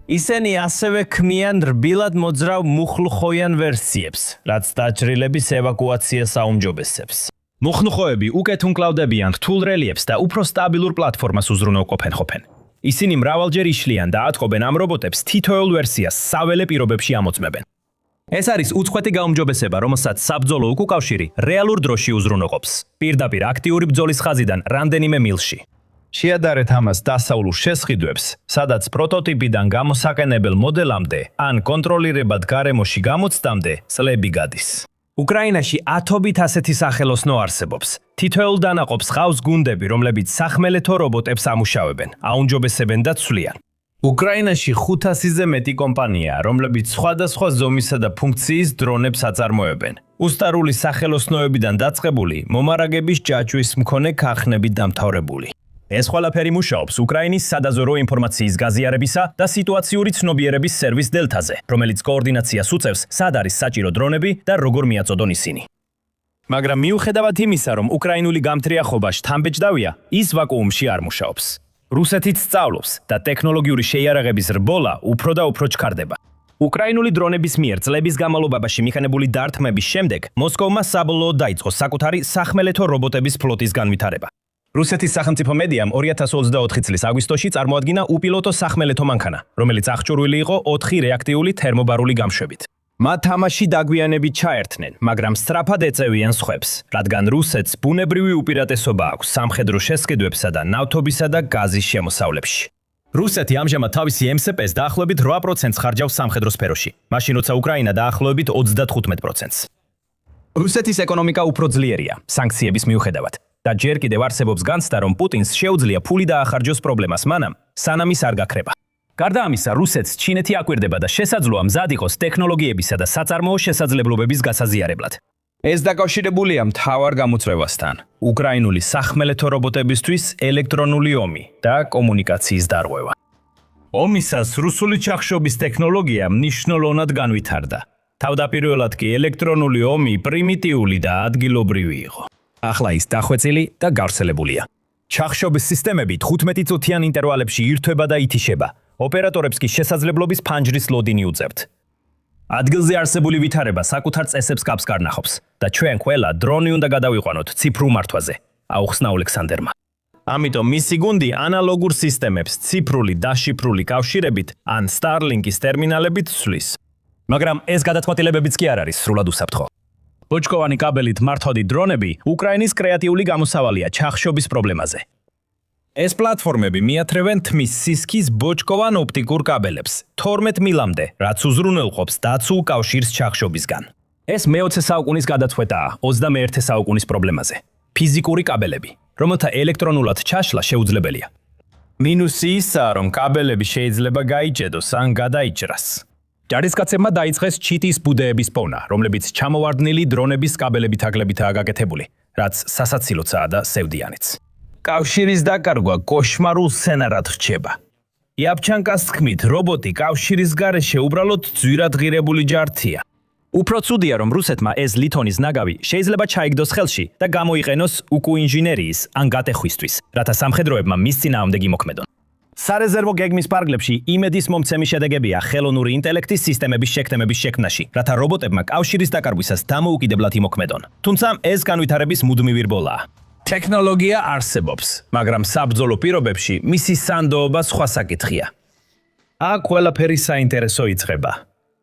ისინი ასევე ქმნიან რბილად მოძრავ მუხლუხოიან ვერსიებს, რაც დაჭრილების ევაკუაციას აუმჯობესებს. მუხლუხოები უკეთ უმკლავდებიან რთულ რელიეფს და უფრო სტაბილურ პლატფორმას უზრუნველყოფენ. ისინი მრავალჯერ იშლიან და ატყობენ ამ რობოტებს თითოეულ ვერსიას საველე პირობებში ამოწმებენ. ეს არის უწყვეტი გაუმჯობესება, რომელსაც საბრძოლო უკავშირი რეალურ დროში უზრუნველყოფს. პირდაპირ აქტიური ბრძოლის ხაზიდან რამდენიმე მილში. შეადარეთ ამას დასავლურ შესყიდვებს, სადაც პროტოტიპიდან გამოსაყენებელ მოდელამდე ან კონტროლირებად გარემოში გამოცდამდე წლები გადის. უკრაინაში ათობით ასეთი სახელოსნო არსებობს. თითოეულ დანაყოფს ხავს გუნდები, რომლებიც სახმელეთო რობოტებს ამუშავებენ, აუმჯობესებენ და ცვლიან. უკრაინაში 500-ზე მეტი კომპანიაა, რომლებიც სხვადასხვა ზომისა და ფუნქციის დრონებს აწარმოებენ. უსტარული სახელოსნოებიდან დაწყებული, მომარაგების ჯაჭვის მქონე ქარხნებით დამთავრებული. ეს ყველაფერი მუშაობს უკრაინის სადაზვერო ინფორმაციის გაზიარებისა და სიტუაციური ცნობიერების სერვის დელტაზე, რომელიც კოორდინაციას უწევს, სად არის საჭირო დრონები და როგორ მიაწოდონ ისინი. მაგრამ მიუხედავად იმისა, რომ უკრაინული გამტრიახობა შთამბეჭდავია, ის ვაკუუმში არ მუშაობს. რუსეთიც სწავლობს და ტექნოლოგიური შეიარაღების რბოლა უფრო და უფრო ჩქარდება. უკრაინული დრონების მიერ წლების განმავლობაში მიხანებული დარტყმების შემდეგ, მოსკოვმა საბოლოოდ დაიწყო საკუთარი სახმელეთო რობოტების ფლოტის განვითარება. რუსეთის სახელმწიფო მედიამ 2024 წლის აგვისტოში წარმოადგინა უპილოტო სახმელეთო მანქანა, რომელიც აღჭურვილი იყო 4 რეაქტიული თერმობარული გამშვებით. მათ თამაში დაგვიანებით ჩაერთნენ, მაგრამ სწრაფად ეწევიან სხვებს, რადგან რუსეთს ბუნებრივი უპირატესობა აქვს სამხედრო შესყიდვებსა და ნავთობისა და გაზის შემოსავლებში. რუსეთი ამჟამად თავისი MSP-ს დაახლოებით 8% ხარჯავს სამხედრო სფეროში, მაშინ როცა უკრაინა დაახლოებით 35%-ს. რუსეთის ეკონომიკა უფრო ძლიერია, სანქციების მიუხედავად. და ჯერ კიდევ არსებობს განცდა, რომ პუტინს შეუძლია ფული დაახარჯოს პრობლემას მანამ, სანამ ის არ გაქრება. გარდა ამისა, რუსეთს ჩინეთი აკვირდება და შესაძლოა მზად იყოს ტექნოლოგიებისა და საწარმოო შესაძლებლობების გასაზიარებლად. ეს დაკავშირებულია მთავარ გამოწვევასთან, უკრაინული სახმელეთო რობოტებისთვის ელექტრონული ომი და კომუნიკაციის დარღვევა. ომისას რუსული ჩახშობის ტექნოლოგია მნიშვნელოვნად განვითარდა. თავდაპირველად კი ელექტრონული ომი პრიმიტიული და ადგილობრივი იყო. ახლა ის დახვეწილი და გავრცელებულია. ჩახშობის სისტემები 15 წუთიან ინტერვალებში ირთვება და ითიშება. ოპერატორებს კი შესაძლებლობის ფანჯრის ლოდინი უწევთ. ადგილზე არსებული ვითარება საკუთარ წესებს კაფს კარნახობს და ჩვენ ყველა დრონი უნდა გადავიყვანოთ ციფრულ მართვაზე, აუხსნა ოლექსანდერმა. ამიტომ მისი გუნდი ანალოგურ სისტემებს ციფრული დაშიფრული კავშირებით ან Starlink-ის ტერმინალებით ცვლის. მაგრამ ეს გადაწყვეტილებებიც კი არ არის სრულად უსაფრთხო. ბოჭკოვანი კაბელით მართვადი დრონები უკრაინის კრეატიული გამოსავალია ჩახშობის პრობლემაზე. ეს პლატფორმები მიათრევენ თმის სისქის ბოჭკოვან ოპტიკურ კაბელებს 12 მილამდე, რაც უზრუნველყოფს დაცულ კავშირს ჩახშობისგან. ეს მე-20 საუკუნის გადაწყვეტაა 21 საუკუნის პრობლემაზე. ფიზიკური კაბელები, რომელთა ელექტრონულად ჩაშლა შეუძლებელია. მინუსი ისაა, რომ კაბელები შეიძლება გაიჭედოს ან გადაიჭრას. ჯარისკაცებმა დაიწყეს ჩიტის ბუდეების პოვნა, რომლებიც ჩამოვარდნილი დრონების კაბელებით აგლებითაა გაკეთებული, რაც სასაცილოა და სევდიანიც. კავშირის დაკარგვა კოშმარულ სცენარად რჩება. იაპჩანკას თქმით, რობოტი კავშირის გარეშე უბრალოდ ძვირადღირებული ჯართია. უფრო ცუდია, რომ რუსეთმა ეს ლითონის ნაგავი შეიძლება ჩაიგდოს ხელში და გამოიყენოს უკუინჟინერიის ან გატეხვისთვის, რათა სამხედროებმა მის წინააღმდეგ იმოქმედონ. სარეზერვო გეგმის პარგლებში იმედის მომცემი შედეგებია ხელოვნური ინტელექტის სისტემების შექმნების შექმნაში, რათა რობოტებმა კავშირის დაკარგვისას დამოუკიდებლად იმოქმედონ. თუმცა ეს განვითარების მუდმივი რბოლაა. ტექნოლოგია არსებობს, მაგრამ საბრძოლო პირობებში მისი სანდოობა სხვა საკითხია. აქ ყველაფერი საინტერესო იწყება.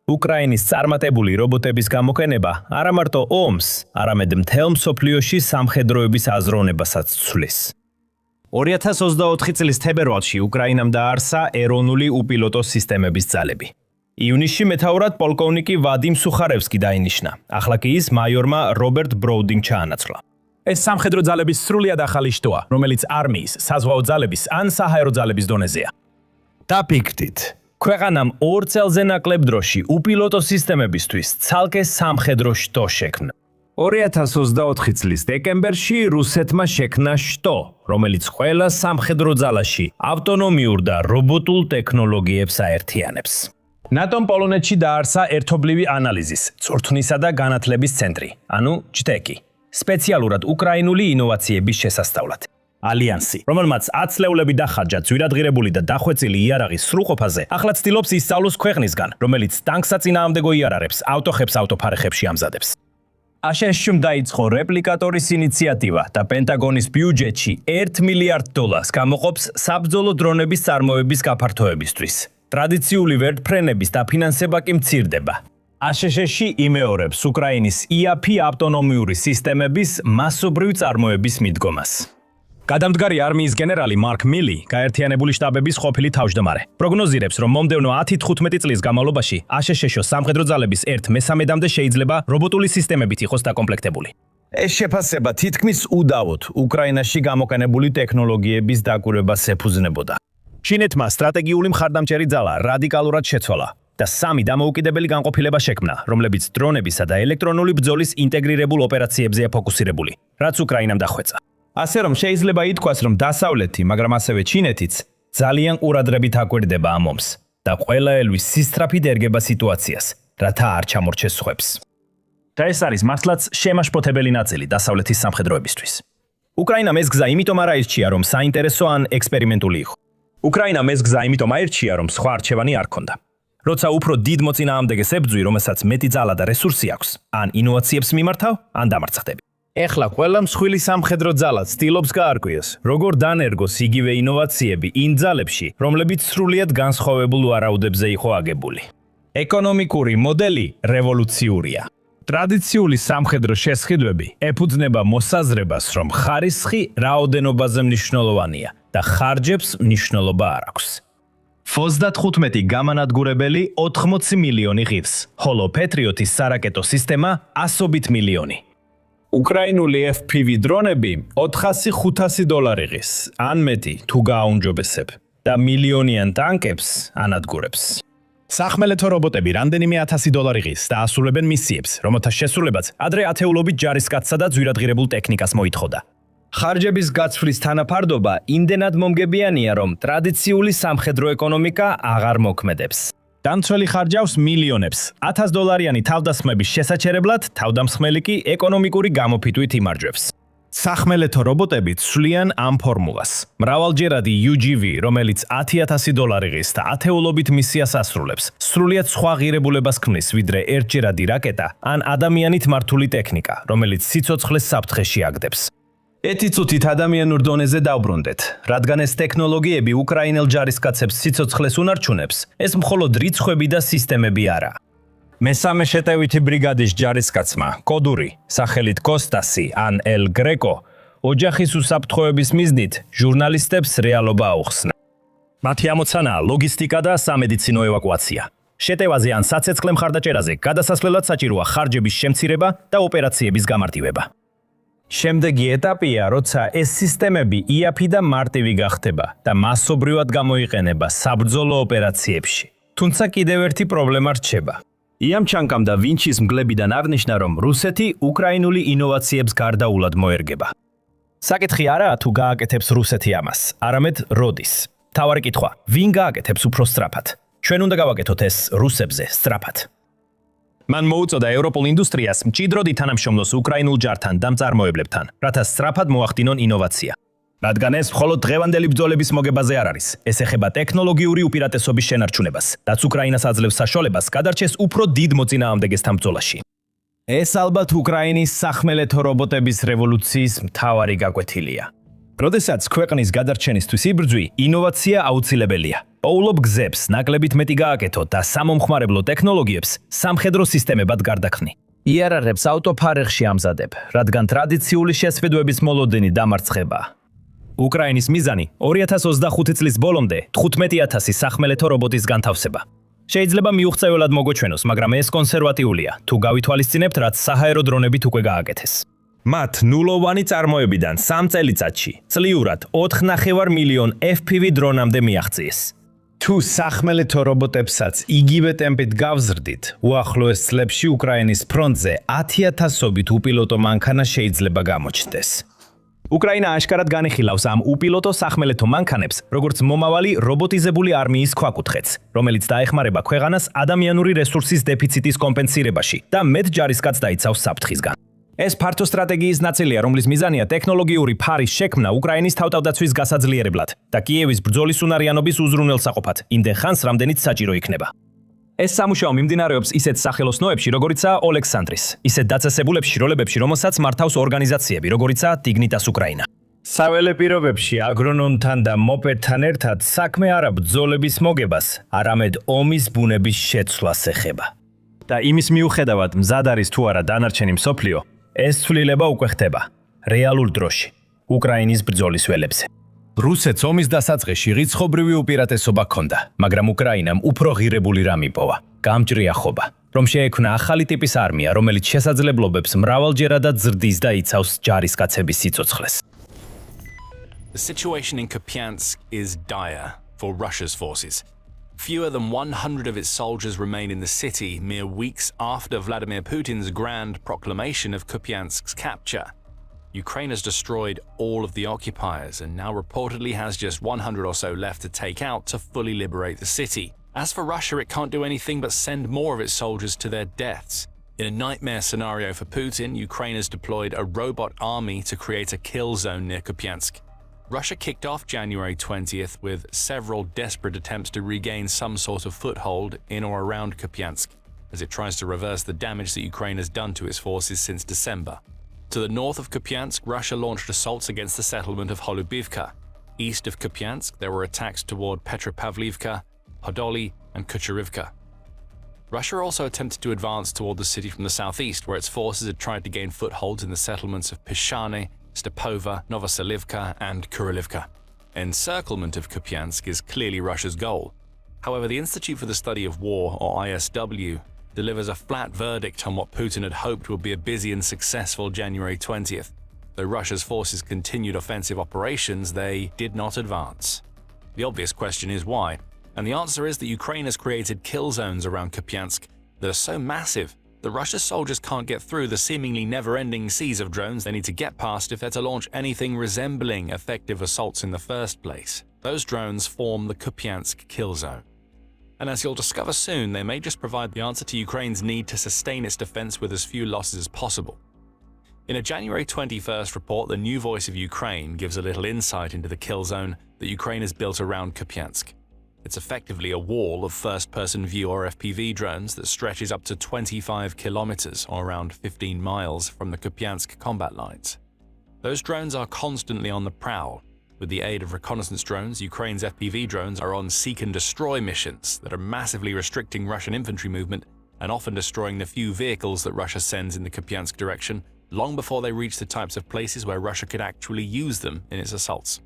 უკრაინის წარმატებული რობოტების გამოყენება არა მარტო ომს, არამედ მთელ მსოფლიოში სამხედროების აზროვნებასაც ცვლის. 2024 წლის თებერვალში უკრაინამ დაარსა ეროვნული უპილოტო სისტემების ძალები. ივნისში მეთაურად პოლკოვნიკი ვადიმ სუხარევსკი დაინიშნა, ახლა კი ის მაიორმა რობერტ ბროუდინგ ჩაანაცვლა. ეს სამხედრო ძალების სრულიად ახალი შტოა, რომელიც არმიის, საზღვაო ძალების ან საჰაერო ძალების დონეზეა. დაფიქრდით, ქვეყანამ 2 წელზე ნაკლებ დროში უპილოტო სისტემებისთვის ცალკე სამხედრო შტო შექმნა. 2024 წლის დეკემბერში რუსეთმა შექმნა შტო, რომელიც ყველა სამხედრო ძალაში ავტონომიურ და რობოტულ ტექნოლოგიებს აერთიანებს. ნატომ პოლონეთში დაარსა ერთობლივი ანალიზის, წვრთნისა და განათლების ცენტრი, ანუ ჯტეკი, სპეციალურად უკრაინული ინოვაციების შესასწავლად. ალიანსი, რომელმაც 10 წლეულები დახარჯა ძვირადღირებული და დახვეწილი იარაღის სრულყოფაზე, ახლა ცდილობს ისწავლოს ქვეყნისგან, რომელიც ტანკსაწინააღმდეგო იარაღებს, ავტოხებს ავტოფარეხებში ამზადებს. აშშ-მ დაიწყო რეპლიკატორის ინიციატივა და პენტაგონის ბიუჯეტში $1 მილიარდ გამოყოფს საბრძოლო დრონების წარმოების გაფართოებისთვის. ტრადიციული ვერტფრენების დაფინანსება კი მცირდება. აშშ-ში იმეორებს უკრაინის IAP ავტონომიური სისტემების მასობრივ წარმოების მიდგომას. გადამდგარი არმიის გენერალი მარკ მილი, გაერთიანებული შტაბების ყოფილი თავმჯდომარე, პროგნოზირებს, რომ მომდევნო 10-15 წლის განმავლობაში აშშ-შო სამხედრო ძალების 1/13-მდე შეიძლება რობოტული სისტემებით იყოს დაკომპლექტებული. ეს შეფასება თითქმის უდავოდ უკრაინაში გამოყენებული ტექნოლოგიების დაკვირვებას ეფუძნებოდა. ჩინეთმა სტრატეგიული მხარდამჭერი ძალა რადიკალურად შეცვალა და 3 დამოუკიდებელი განყოფილება შექმნა, რომლებიც დრონებისა და ელექტრონული ბრძოლის ინტეგრირებულ ოპერაციებზეა ფოკუსირებული, რაც უკრაინამ დახვეწა. ასე რომ შეიძლება ითქვას, რომ დასავლეთი, მაგრამ ასევე ჩინეთიც ძალიან ყურადღებით აკვირდება ამ ომს და ყველა ელვის სისწრაფით ერგება სიტუაციას, რათა არ ჩამორჩეს სხვებს. და ეს არის მართლაც შემაშფოთებელი ნაწილი დასავლეთის სამხედროებისთვის. უკრაინამ ეს გზა იმიტომ არ აირჩია, რომ საინტერესო ან ექსპერიმენტული იყო. უკრაინამ ეს გზა იმიტომ აირჩია, რომ სხვა არჩევანი არ ჰქონდა. როცა უფრო დიდ მოწინააღმდეგეს ებრძვი, რომელსაც მეტი ძალა და რესურსი აქვს, ან ინოვაციებს მიმართავ, ან დამარცხდები. ეხლა ყველა მსხვილი სამხედრო ძალა ცდილობს გაარკვიოს, როგორ დანერგოს იგივე ინოვაციები იმ ძალებში, რომლებიც სრულიად განსხვავებულ ვარაუდებზე იყო აგებული. ეკონომიკური მოდელი რევოლუციურია. ტრადიციული სამხედრო შესყიდვები ეფუძნება მოსაზრებას, რომ ხარისხი რაოდენობაზე მნიშვნელოვანია და ხარჯებს მნიშვნელობა არ აქვს. 35 გამანადგურებელი 80 მილიონი ღირს, ხოლო პეტრიოტის სარაკეტო სისტემა 100 მილიონი. უკრაინული FPV დრონები $400-500 ღირს, ან მეტი თუ გააუმჯობესებ და მილიონიან ტანკებს ანადგურებს. სახმელეთო რობოტები რამდენიმე $1000 ღირს და ასრულებენ მისიებს, რომელთა შესრულებაც ადრე ათეულობით ჯარისკაცსა და ძვირადღირებულ ტექნიკას მოითხოვდა. ხარჯების გაცვლის თანაფარდობა იმდენად მომგებიანია, რომ ტრადიციული სამხედრო ეკონომიკა აღარ მოქმედებს. დამცველი ხარჯავს მილიონებს. $1000-იანი თავდასხმების შესაჩერებლად თავდამსხმელი კი ეკონომიკური გამოფიტვით იმარჯვებს. სახმელეთო რობოტები ცვლიან ამ ფორმულას. მრავალჯერადი UGV, რომელიც $10,000 ღირს და ათეულობით მისიას ასრულებს, სრულიად სხვა ღირებულებას ქმნის, ვიდრე ერთჯერადი რაკეტა ან ადამიანით მართული ტექნიკა, რომელიც სიცოცხლეს საფრთხეში აგდებს. ეთი წუთით ადამიანურ დონეზე დავბრუნდეთ, რადგან ეს ტექნოლოგიები უკრაინელ ჯარისკაცებს სიცოცხლეს უნარჩუნებს, ეს მხოლოდ რიცხვები და სისტემები არა. მესამე შეტევითი ბრიგადის ჯარისკაცმა, კოდური, სახელით კოსტასი ან ელ გრეკო, ოჯახის უსაფრთხოების მიზნით ჟურნალისტებს რეალობა აუხსნა. მათი ამოცანაა ლოგისტიკა და სამედიცინო ევაკუაცია. შეტევაზე ან საცეცხლე მხარდაჭერაზე გადასასვლელად საჭიროა ხარჯების შემცირება და ოპერაციების გამარტივება. შემდეგი ეტაპია, როცა ეს სისტემები IAP და მარტივი გახდება და მასობრივად გამოიყენება საბრძოლო ოპერაციებში. თუმცა კიდევ ერთი პრობლემა რჩება. იამჩანკამ და ვინჩის მგლებიდან აღნიშნა, რომ რუსეთი უკრაინული ინოვაციებს გარდაულად მოერგება. საკითხი არაა თუ გააკეთებს რუსეთი ამას, არამედ როდის. მთავარი კითხვა, ვინ გააკეთებს უფრო სწრაფად? ჩვენ უნდა გავაკეთოთ ეს რუსებზე სწრაფად. მან მოუწოდა ევროპულ ინდუსტრიას მჭიდროდ ითანამშრომლოს უკრაინულ ჯართან და მწარმოებლებთან, რათა სწრაფად მოახდინონ ინოვაცია. რადგან ეს მხოლოდ დღევანდელი ბრძოლების მოგებაზე არ არის, ეს ეხება ტექნოლოგიური უპირატესობის შენარჩუნებას, რაც უკრაინას აძლევს საშუალებას გადარჩეს უფრო დიდ მოწინააღმდეგესთან ბრძოლაში. ეს ალბათ უკრაინის სახმელეთო რობოტების რევოლუციის მთავარი გაკვეთილია. როდესაც ქვეყნის გადარჩენისთვის იბრძვი, ინოვაცია აუცილებელია. პოულობ გზებს, ნაკლებით მეტი გააკეთოთ და სამომხმარებლო ტექნოლოგიებს სამხედრო სისტემებად გარდაქმნი. იარაღებს ავტოფარეხში ამზადებ, რადგან ტრადიციული შესვიდვების მოლოდინი დამარცხება. უკრაინის მიზანი 2025 წლის ბოლომდე 15,000 სახმელეთო რობოტის განთავსება. შეიძლება მიუღწეველად მოგოჩვენოს, მაგრამ ეს კონსერვატიულია, თუ გავითვალისწინებთ, რაც საჰაერო დრონებით უკვე გააკეთეს. მათ ნულოვანი წარმოებიდან 3 წელიწადში წლიურად 4,5 მილიონ FPV დრონამდე მიაღწიეს. თუ სახმელეთო რობოტებსაც იგივე ტემპით გავზრდით, უახლოეს წლებში უკრაინის ფრონტზე 10,000-ობით უპილოტო მანქანა შეიძლება გამოჩნდეს. უკრაინა აშკარად განიხილავს ამ უპილოტო სახმელეთო მანქანებს, როგორც მომავალი რობოტიზებული არმიის ქვაკუთხედს, რომელიც დაეხმარება ქვეყანას ადამიანური რესურსის დეფიციტის კომპენსირებაში და მეტ ჯარისკაცს დაიცავს საფრთხისგან. ეს ფართო სტრატეგიის ნაწილია, რომლის მიზანია ტექნოლოგიური ფარის შექმნა უკრაინის თავდაცვის გასაძლიერებლად და კიევის ბრძოლის უნარიანობის უზრუნველსაყოფად, იმდენ ხანს, რამდენიც საჭირო იქნება. ეს სამუშაო მიმდინარეობს ისეთ სახელოსნოებში, როგორიცაა ოლექსანდრის, ისეთ დაწესებულებში, როლებებში, რომელსაც მართავს ორგანიზაციები, როგორიცაა Dignitas Ukraina. საველე პირობებში აგრონომთან და მოპედთან ერთად საქმე არა ბრძოლების მოგებას, არამედ ომის ბუნების შეცვლას ეხება. და იმის მიუხედავად მზად არის თუ არა დანარჩენი მსოფლიო, ეს ცვლილება უკვე ხდება რეალურ დროში, უკრაინის ბრძოლის ველებზე. რუსეთს ომის დასაწყისში რიცხობრივი უპირატესობა ჰქონდა, მაგრამ უკრაინამ უფრო ღირებული რამ იპოვა, გამჭრი ახობა, რომ შეექმნა ახალი ტიპის არმია, რომელიც შესაძლებლობებს მრავალჯერადად ზრდის და იცავს ჯარისკაცების სიცოცხლეს. The situation in Kupiansk is dire for Russia's forces. Fewer than 100 of its soldiers remain in the city mere weeks after Vladimir Putin's grand proclamation of Kupiansk's capture. Ukraine has destroyed all of the occupiers and now reportedly has just 100 or so left to take out to fully liberate the city. As for Russia, it can't do anything but send more of its soldiers to their deaths. In a nightmare scenario for Putin, Ukraine has deployed a robot army to create a kill zone near Kupiansk. Russia kicked off January 20th with several desperate attempts to regain some sort of foothold in or around Kupiansk, as it tries to reverse the damage that Ukraine has done to its forces since December. To the north of Kupiansk, Russia launched assaults against the settlement of Holubivka. East of Kupiansk, there were attacks toward Petropavlivka, Podoli, and Kucherivka. Russia also attempted to advance toward the city from the southeast, where its forces had tried to gain footholds in the settlements of Pishane, Stepova, Novoselivka, and Kurilivka. Encirclement of Kupiansk is clearly Russia's goal. However, the Institute for the Study of War, or ISW, delivers a flat verdict on what Putin had hoped would be a busy and successful January 20th. Though Russia's forces continued offensive operations, they did not advance. The obvious question is why, and the answer is that Ukraine has created kill zones around Kupiansk that are so massive that Russia's soldiers can't get through the seemingly never-ending seas of drones they need to get past if they're to launch anything resembling effective assaults in the first place. Those drones form the Kupiansk kill zone. And as you'll discover soon, they may just provide the answer to Ukraine's need to sustain its defense with as few losses as possible. In a January 21st report, the New Voice of Ukraine gives a little insight into the kill zone that Ukraine has built around Kupiansk. It's effectively a wall of first-person view or FPV drones that stretches up to 25 kilometers or around 15 miles from the Kupiansk combat lines. Those drones are constantly on the prowl. With the aid of reconnaissance drones, Ukraine's FPV drones are on seek and destroy missions that are massively restricting Russian infantry movement and often destroying the few vehicles that Russia sends in the Kupiansk direction long before they reach the types of places where Russia could actually use them in its assaults.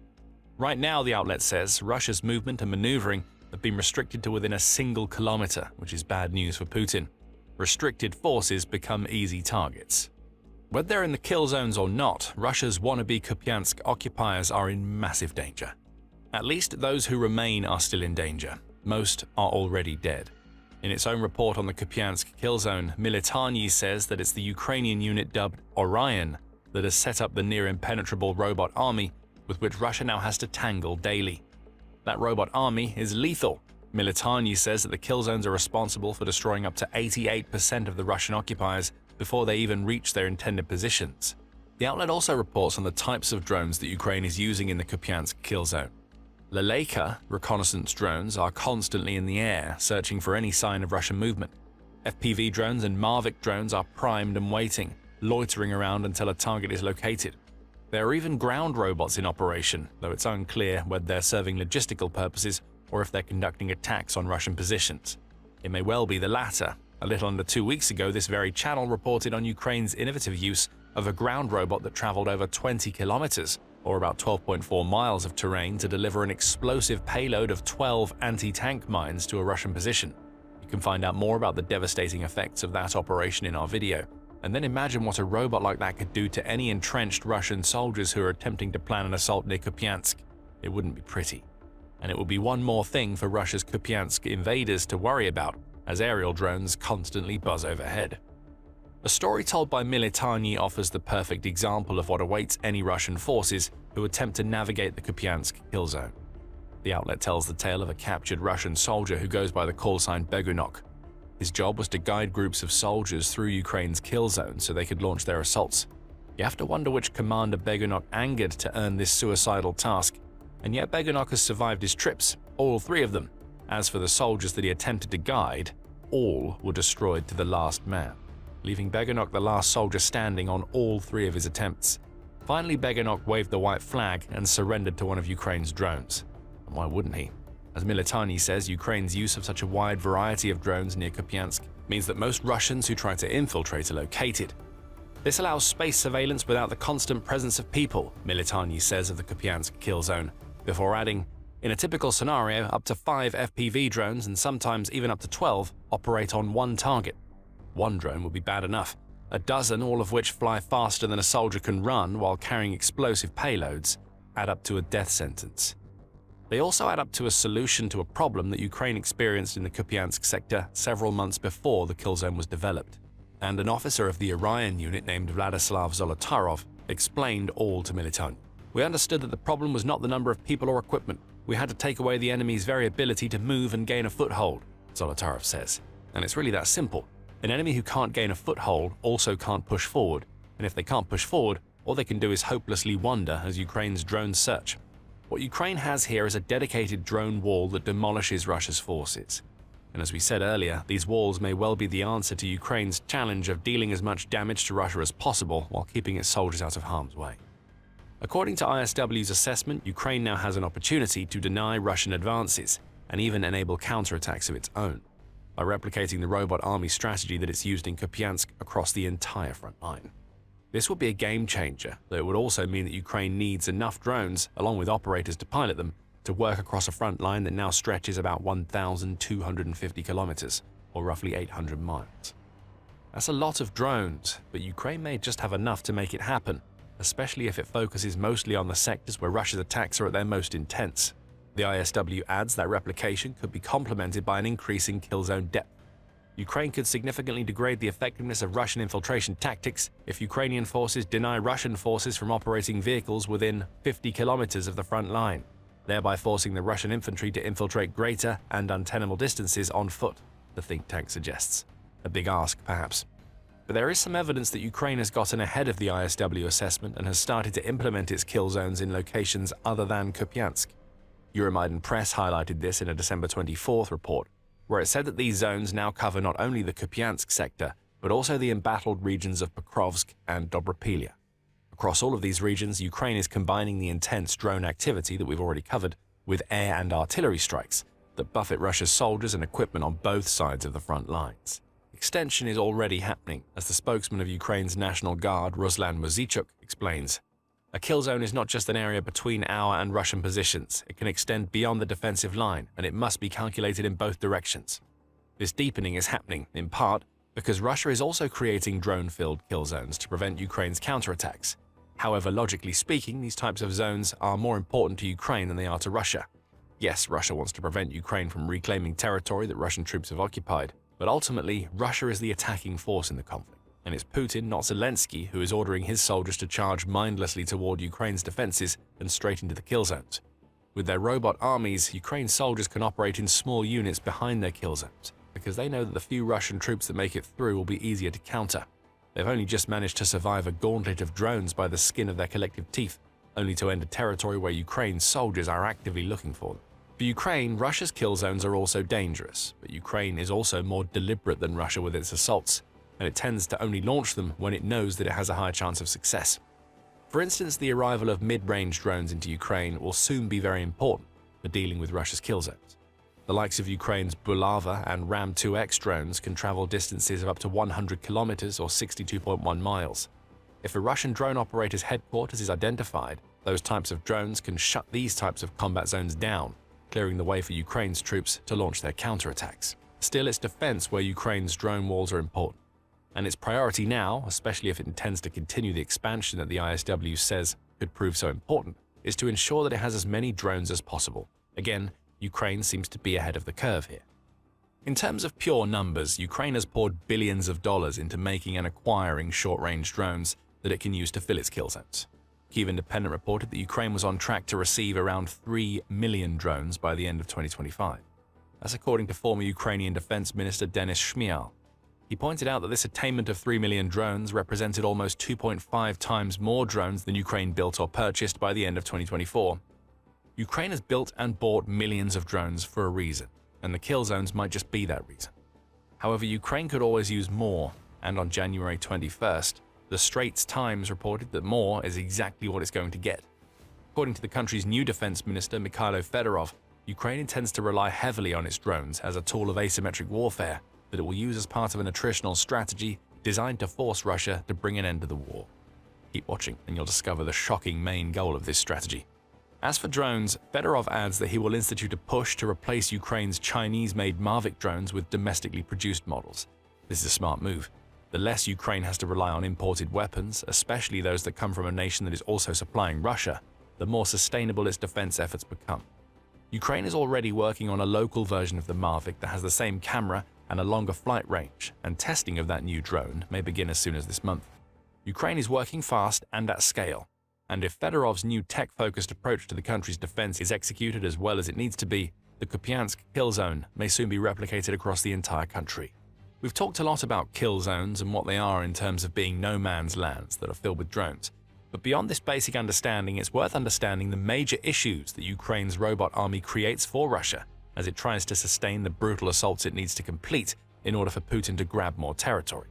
Right now, the outlet says, Russia's movement and maneuvering have been restricted to within a single kilometer, which is bad news for Putin. Restricted forces become easy targets. Whether they're in the kill zones or not, Russia's wannabe Kupiansk occupiers are in massive danger. At least those who remain are still in danger. Most are already dead. In its own report on the Kupiansk kill zone, Militarny says that it's the Ukrainian unit dubbed Orion that has set up the near-impenetrable robot army with which Russia now has to tangle daily. That robot army is lethal. Militarny says that the kill zones are responsible for destroying up to 88% of the Russian occupiers before they even reach their intended positions. The outlet also reports on the types of drones that Ukraine is using in the Kupiansk kill zone. Leleka reconnaissance drones are constantly in the air, searching for any sign of Russian movement. FPV drones and Mavic drones are primed and waiting, loitering around until a target is located. There are even ground robots in operation, though it's unclear whether they're serving logistical purposes or if they're conducting attacks on Russian positions. It may well be the latter. A little under 2 weeks ago, this very channel reported on Ukraine's innovative use of a ground robot that traveled over 20 kilometers, or about 12.4 miles of terrain, to deliver an explosive payload of 12 anti-tank mines to a Russian position. You can find out more about the devastating effects of that operation in our video. And then imagine what a robot like that could do to any entrenched Russian soldiers who are attempting to plan an assault near Kupiansk. It wouldn't be pretty. And it would be one more thing for Russia's Kupiansk invaders to worry about, as aerial drones constantly buzz overhead. A story told by Militarny offers the perfect example of what awaits any Russian forces who attempt to navigate the Kupiansk kill zone. The outlet tells the tale of a captured Russian soldier who goes by the call sign Begunok. His job was to guide groups of soldiers through Ukraine's kill zone so they could launch their assaults. You have to wonder which commander Begunok angered to earn this suicidal task, and yet Begunok has survived his trips, all 3 of them. As for the soldiers that he attempted to guide, all were destroyed to the last man, leaving Begenok the last soldier standing on all 3 of his attempts. Finally, Begenok waved the white flag and surrendered to one of Ukraine's drones. And why wouldn't he? As Militani says, Ukraine's use of such a wide variety of drones near Kupiansk means that most Russians who try to infiltrate are located. This allows space surveillance without the constant presence of people, Militani says of the Kupiansk kill zone, before adding, in a typical scenario, up to 5 FPV drones and sometimes even up to 12 operate on one target. One drone would be bad enough. A dozen, all of which fly faster than a soldier can run while carrying explosive payloads, add up to a death sentence. They also add up to a solution to a problem that Ukraine experienced in the Kupiansk sector several months before the kill zone was developed. And an officer of the Orion unit named Vladislav Zolotarov explained all to Militani. We understood that the problem was not the number of people or equipment. We had to take away the enemy's very ability to move and gain a foothold, Zolotarov says. And it's really that simple. An enemy who can't gain a foothold also can't push forward, and if they can't push forward, all they can do is hopelessly wander as Ukraine's drones search. What Ukraine has here is a dedicated drone wall that demolishes Russia's forces. And as we said earlier, these walls may well be the answer to Ukraine's challenge of dealing as much damage to Russia as possible while keeping its soldiers out of harm's way. According to ISW's assessment, Ukraine now has an opportunity to deny Russian advances and even enable counterattacks of its own, by replicating the robot army strategy that it's used in Kupiansk across the entire front line. This would be a game changer, though it would also mean that Ukraine needs enough drones, along with operators to pilot them, to work across a front line that now stretches about 1,250 kilometers, or roughly 800 miles. That's a lot of drones, but Ukraine may just have enough to make it happen, especially if it focuses mostly on the sectors where Russia's attacks are at their most intense. The ISW adds that replication could be complemented by an increase in kill zone depth. Ukraine could significantly degrade the effectiveness of Russian infiltration tactics if Ukrainian forces deny Russian forces from operating vehicles within 50 kilometers of the front line, thereby forcing the Russian infantry to infiltrate greater and untenable distances on foot, the think tank suggests. A big ask, perhaps. But there is some evidence that Ukraine has gotten ahead of the ISW assessment and has started to implement its kill zones in locations other than Kupiansk. Euromaidan Press highlighted this in a December 24th report, where it said that these zones now cover not only the Kupiansk sector, but also the embattled regions of Pokrovsk and Dobropilya. Across all of these regions, Ukraine is combining the intense drone activity that we've already covered with air and artillery strikes that buffet Russia's soldiers and equipment on both sides of the front lines. Extension is already happening, as the spokesman of Ukraine's National Guard, Ruslan Mozychuk, explains. A kill zone is not just an area between our and Russian positions. It can extend beyond the defensive line, and it must be calculated in both directions. This deepening is happening, in part, because Russia is also creating drone-filled kill zones to prevent Ukraine's counterattacks. However, logically speaking, these types of zones are more important to Ukraine than they are to Russia. Yes, Russia wants to prevent Ukraine from reclaiming territory that Russian troops have occupied, but ultimately, Russia is the attacking force in the conflict. And it's Putin, not Zelensky, who is ordering his soldiers to charge mindlessly toward Ukraine's defenses and straight into the kill zones. With their robot armies, Ukraine's soldiers can operate in small units behind their kill zones, because they know that the few Russian troops that make it through will be easier to counter. They've only just managed to survive a gauntlet of drones by the skin of their collective teeth, only to enter territory where Ukraine's soldiers are actively looking for them. For Ukraine, Russia's kill zones are also dangerous, but Ukraine is also more deliberate than Russia with its assaults, and it tends to only launch them when it knows that it has a high chance of success. For instance, the arrival of mid-range drones into Ukraine will soon be very important for dealing with Russia's kill zones. The likes of Ukraine's Bulava and Ram-2X drones can travel distances of up to 100 kilometers or 62.1 miles. If a Russian drone operator's headquarters is identified, those types of drones can shut these types of combat zones down, clearing the way for Ukraine's troops to launch their counterattacks. Still, it's defense where Ukraine's drone walls are important. And its priority now, especially if it intends to continue the expansion that the ISW says could prove so important, is to ensure that it has as many drones as possible. Again, Ukraine seems to be ahead of the curve here. In terms of pure numbers, Ukraine has poured billions of dollars into making and acquiring short-range drones that it can use to fill its kill zones. Kyiv Independent reported that Ukraine was on track to receive around 3 million drones by the end of 2025. That's according to former Ukrainian Defense Minister Denis Shmyhal. He pointed out that this attainment of 3 million drones represented almost 2.5 times more drones than Ukraine built or purchased by the end of 2024. Ukraine has built and bought millions of drones for a reason, and the kill zones might just be that reason. However, Ukraine could always use more, and on January 21st, the Straits Times reported that more is exactly what it's going to get. According to the country's new defense minister, Mikhailo Fedorov, Ukraine intends to rely heavily on its drones as a tool of asymmetric warfare that it will use as part of an attritional strategy designed to force Russia to bring an end to the war. Keep watching and you'll discover the shocking main goal of this strategy. As for drones, Fedorov adds that he will institute a push to replace Ukraine's Chinese-made Mavic drones with domestically produced models. This is a smart move. The less Ukraine has to rely on imported weapons, especially those that come from a nation that is also supplying Russia, the more sustainable its defense efforts become. Ukraine is already working on a local version of the Mavic that has the same camera and a longer flight range, and testing of that new drone may begin as soon as this month. Ukraine is working fast and at scale, and if Fedorov's new tech-focused approach to the country's defense is executed as well as it needs to be, the Kupiansk kill zone may soon be replicated across the entire country. We've talked a lot about kill zones and what they are in terms of being no man's lands that are filled with drones. But beyond this basic understanding, it's worth understanding the major issues that Ukraine's robot army creates for Russia as it tries to sustain the brutal assaults it needs to complete in order for Putin to grab more territory.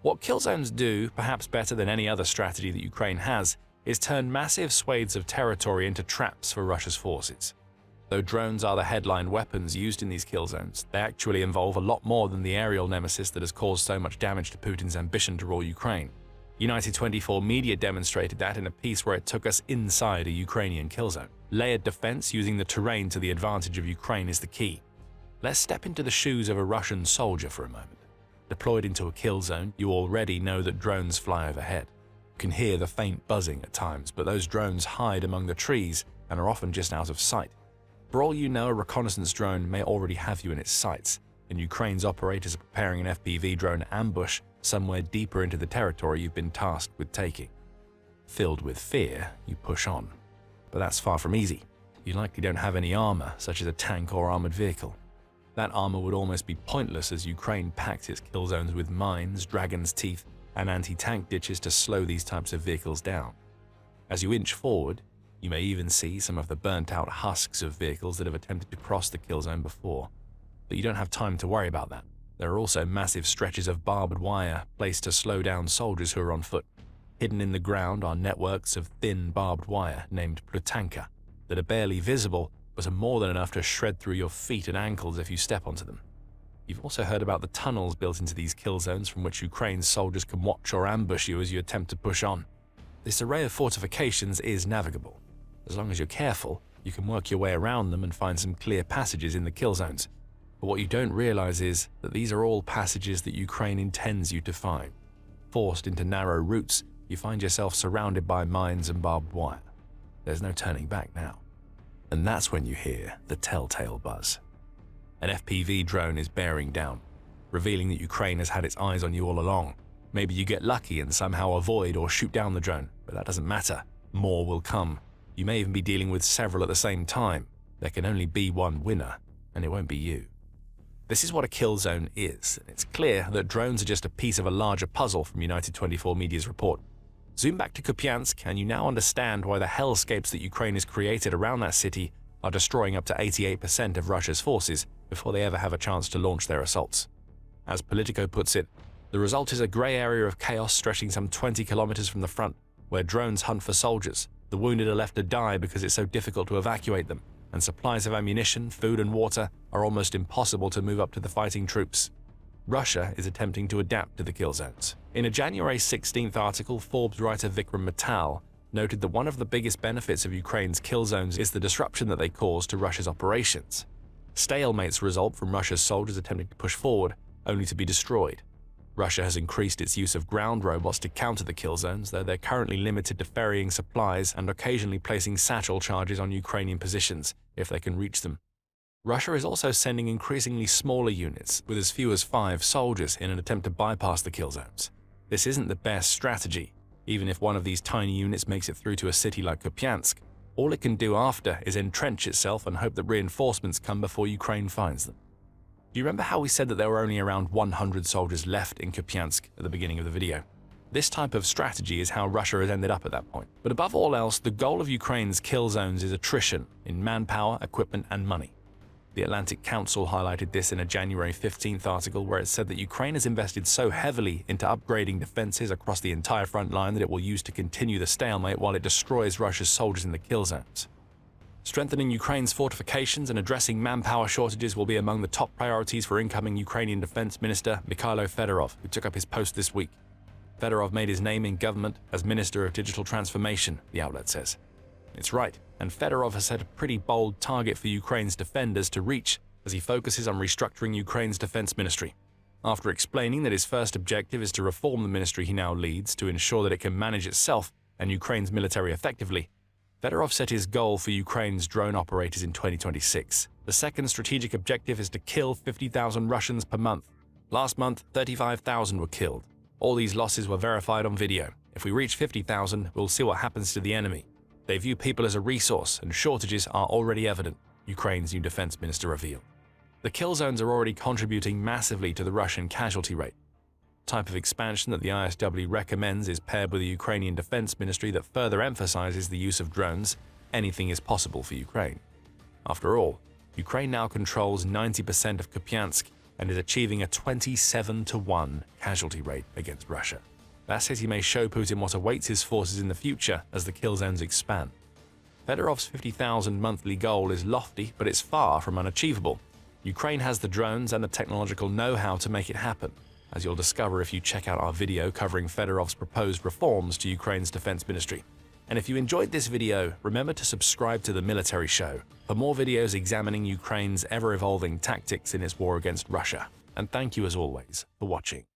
What kill zones do, perhaps better than any other strategy that Ukraine has, is turn massive swathes of territory into traps for Russia's forces. Though drones are the headline weapons used in these kill zones, they actually involve a lot more than the aerial nemesis that has caused so much damage to Putin's ambition to rule Ukraine. United 24 Media demonstrated that in a piece where it took us inside a Ukrainian kill zone. Layered defense using the terrain to the advantage of Ukraine is the key. Let's step into the shoes of a Russian soldier for a moment. Deployed into a kill zone, you already know that drones fly overhead. You can hear the faint buzzing at times, but those drones hide among the trees and are often just out of sight. For all you know, a reconnaissance drone may already have you in its sights, and Ukraine's operators are preparing an FPV drone ambush somewhere deeper into the territory you've been tasked with taking. Filled with fear, you push on. But that's far from easy. You likely don't have any armor, such as a tank or armored vehicle. That armor would almost be pointless as Ukraine packs its kill zones with mines, dragon's teeth, and anti-tank ditches to slow these types of vehicles down. As you inch forward, you may even see some of the burnt-out husks of vehicles that have attempted to cross the kill zone before. But you don't have time to worry about that. There are also massive stretches of barbed wire placed to slow down soldiers who are on foot. Hidden in the ground are networks of thin barbed wire named Plutanka that are barely visible but are more than enough to shred through your feet and ankles if you step onto them. You've also heard about the tunnels built into these kill zones from which Ukraine's soldiers can watch or ambush you as you attempt to push on. This array of fortifications is navigable. As long as you're careful, you can work your way around them and find some clear passages in the kill zones. But what you don't realize is that these are all passages that Ukraine intends you to find. Forced into narrow routes, you find yourself surrounded by mines and barbed wire. There's no turning back now. And that's when you hear the telltale buzz. An FPV drone is bearing down, revealing that Ukraine has had its eyes on you all along. Maybe you get lucky and somehow avoid or shoot down the drone, but that doesn't matter. More will come. You may even be dealing with several at the same time. There can only be one winner, and it won't be you. This is what a kill zone is, and it's clear that drones are just a piece of a larger puzzle from United 24 Media's report. Zoom back to Kupiansk, and you now understand why the hellscapes that Ukraine has created around that city are destroying up to 88% of Russia's forces before they ever have a chance to launch their assaults. As Politico puts it, the result is a grey area of chaos stretching some 20 kilometers from the front, where drones hunt for soldiers. The wounded are left to die because it's so difficult to evacuate them, and supplies of ammunition, food and water are almost impossible to move up to the fighting troops. Russia is attempting to adapt to the kill zones. In a January 16th article, Forbes writer Vikram Mittal noted that one of the biggest benefits of Ukraine's kill zones is the disruption that they cause to Russia's operations. Stalemates result from Russia's soldiers attempting to push forward, only to be destroyed. Russia has increased its use of ground robots to counter the kill zones, though they're currently limited to ferrying supplies and occasionally placing satchel charges on Ukrainian positions, if they can reach them. Russia is also sending increasingly smaller units, with as few as 5 soldiers, in an attempt to bypass the kill zones. This isn't the best strategy. Even if one of these tiny units makes it through to a city like Kupiansk, all it can do after is entrench itself and hope that reinforcements come before Ukraine finds them. Do you remember how we said that there were only around 100 soldiers left in Kupiansk at the beginning of the video? This type of strategy is how Russia has ended up at that point. But above all else, the goal of Ukraine's kill zones is attrition in manpower, equipment, and money. The Atlantic Council highlighted this in a January 15th article where it said that Ukraine has invested so heavily into upgrading defenses across the entire front line that it will use to continue the stalemate while it destroys Russia's soldiers in the kill zones. Strengthening Ukraine's fortifications and addressing manpower shortages will be among the top priorities for incoming Ukrainian Defense Minister Mikhailo Fedorov, who took up his post this week. Fedorov made his name in government as Minister of Digital Transformation, the outlet says. It's right, and Fedorov has set a pretty bold target for Ukraine's defenders to reach as he focuses on restructuring Ukraine's defense ministry. After explaining that his first objective is to reform the ministry he now leads to ensure that it can manage itself and Ukraine's military effectively, Fedorov set his goal for Ukraine's drone operators in 2026. The second strategic objective is to kill 50,000 Russians per month. Last month, 35,000 were killed. All these losses were verified on video. If we reach 50,000, we'll see what happens to the enemy. They view people as a resource, and shortages are already evident, Ukraine's new defense minister revealed. The kill zones are already contributing massively to the Russian casualty rate. The type of expansion that the ISW recommends is paired with a Ukrainian defense ministry that further emphasizes the use of drones. Anything is possible for Ukraine. After all, Ukraine now controls 90% of Kupiansk and is achieving a 27-to-1 casualty rate against Russia. That city may show Putin what awaits his forces in the future as the kill zones expand. Fedorov's 50,000 monthly goal is lofty, but it's far from unachievable. Ukraine has the drones and the technological know-how to make it happen, as you'll discover if you check out our video covering Fedorov's proposed reforms to Ukraine's defense ministry. And if you enjoyed this video, remember to subscribe to The Military Show for more videos examining Ukraine's ever-evolving tactics in its war against Russia. And thank you as always for watching.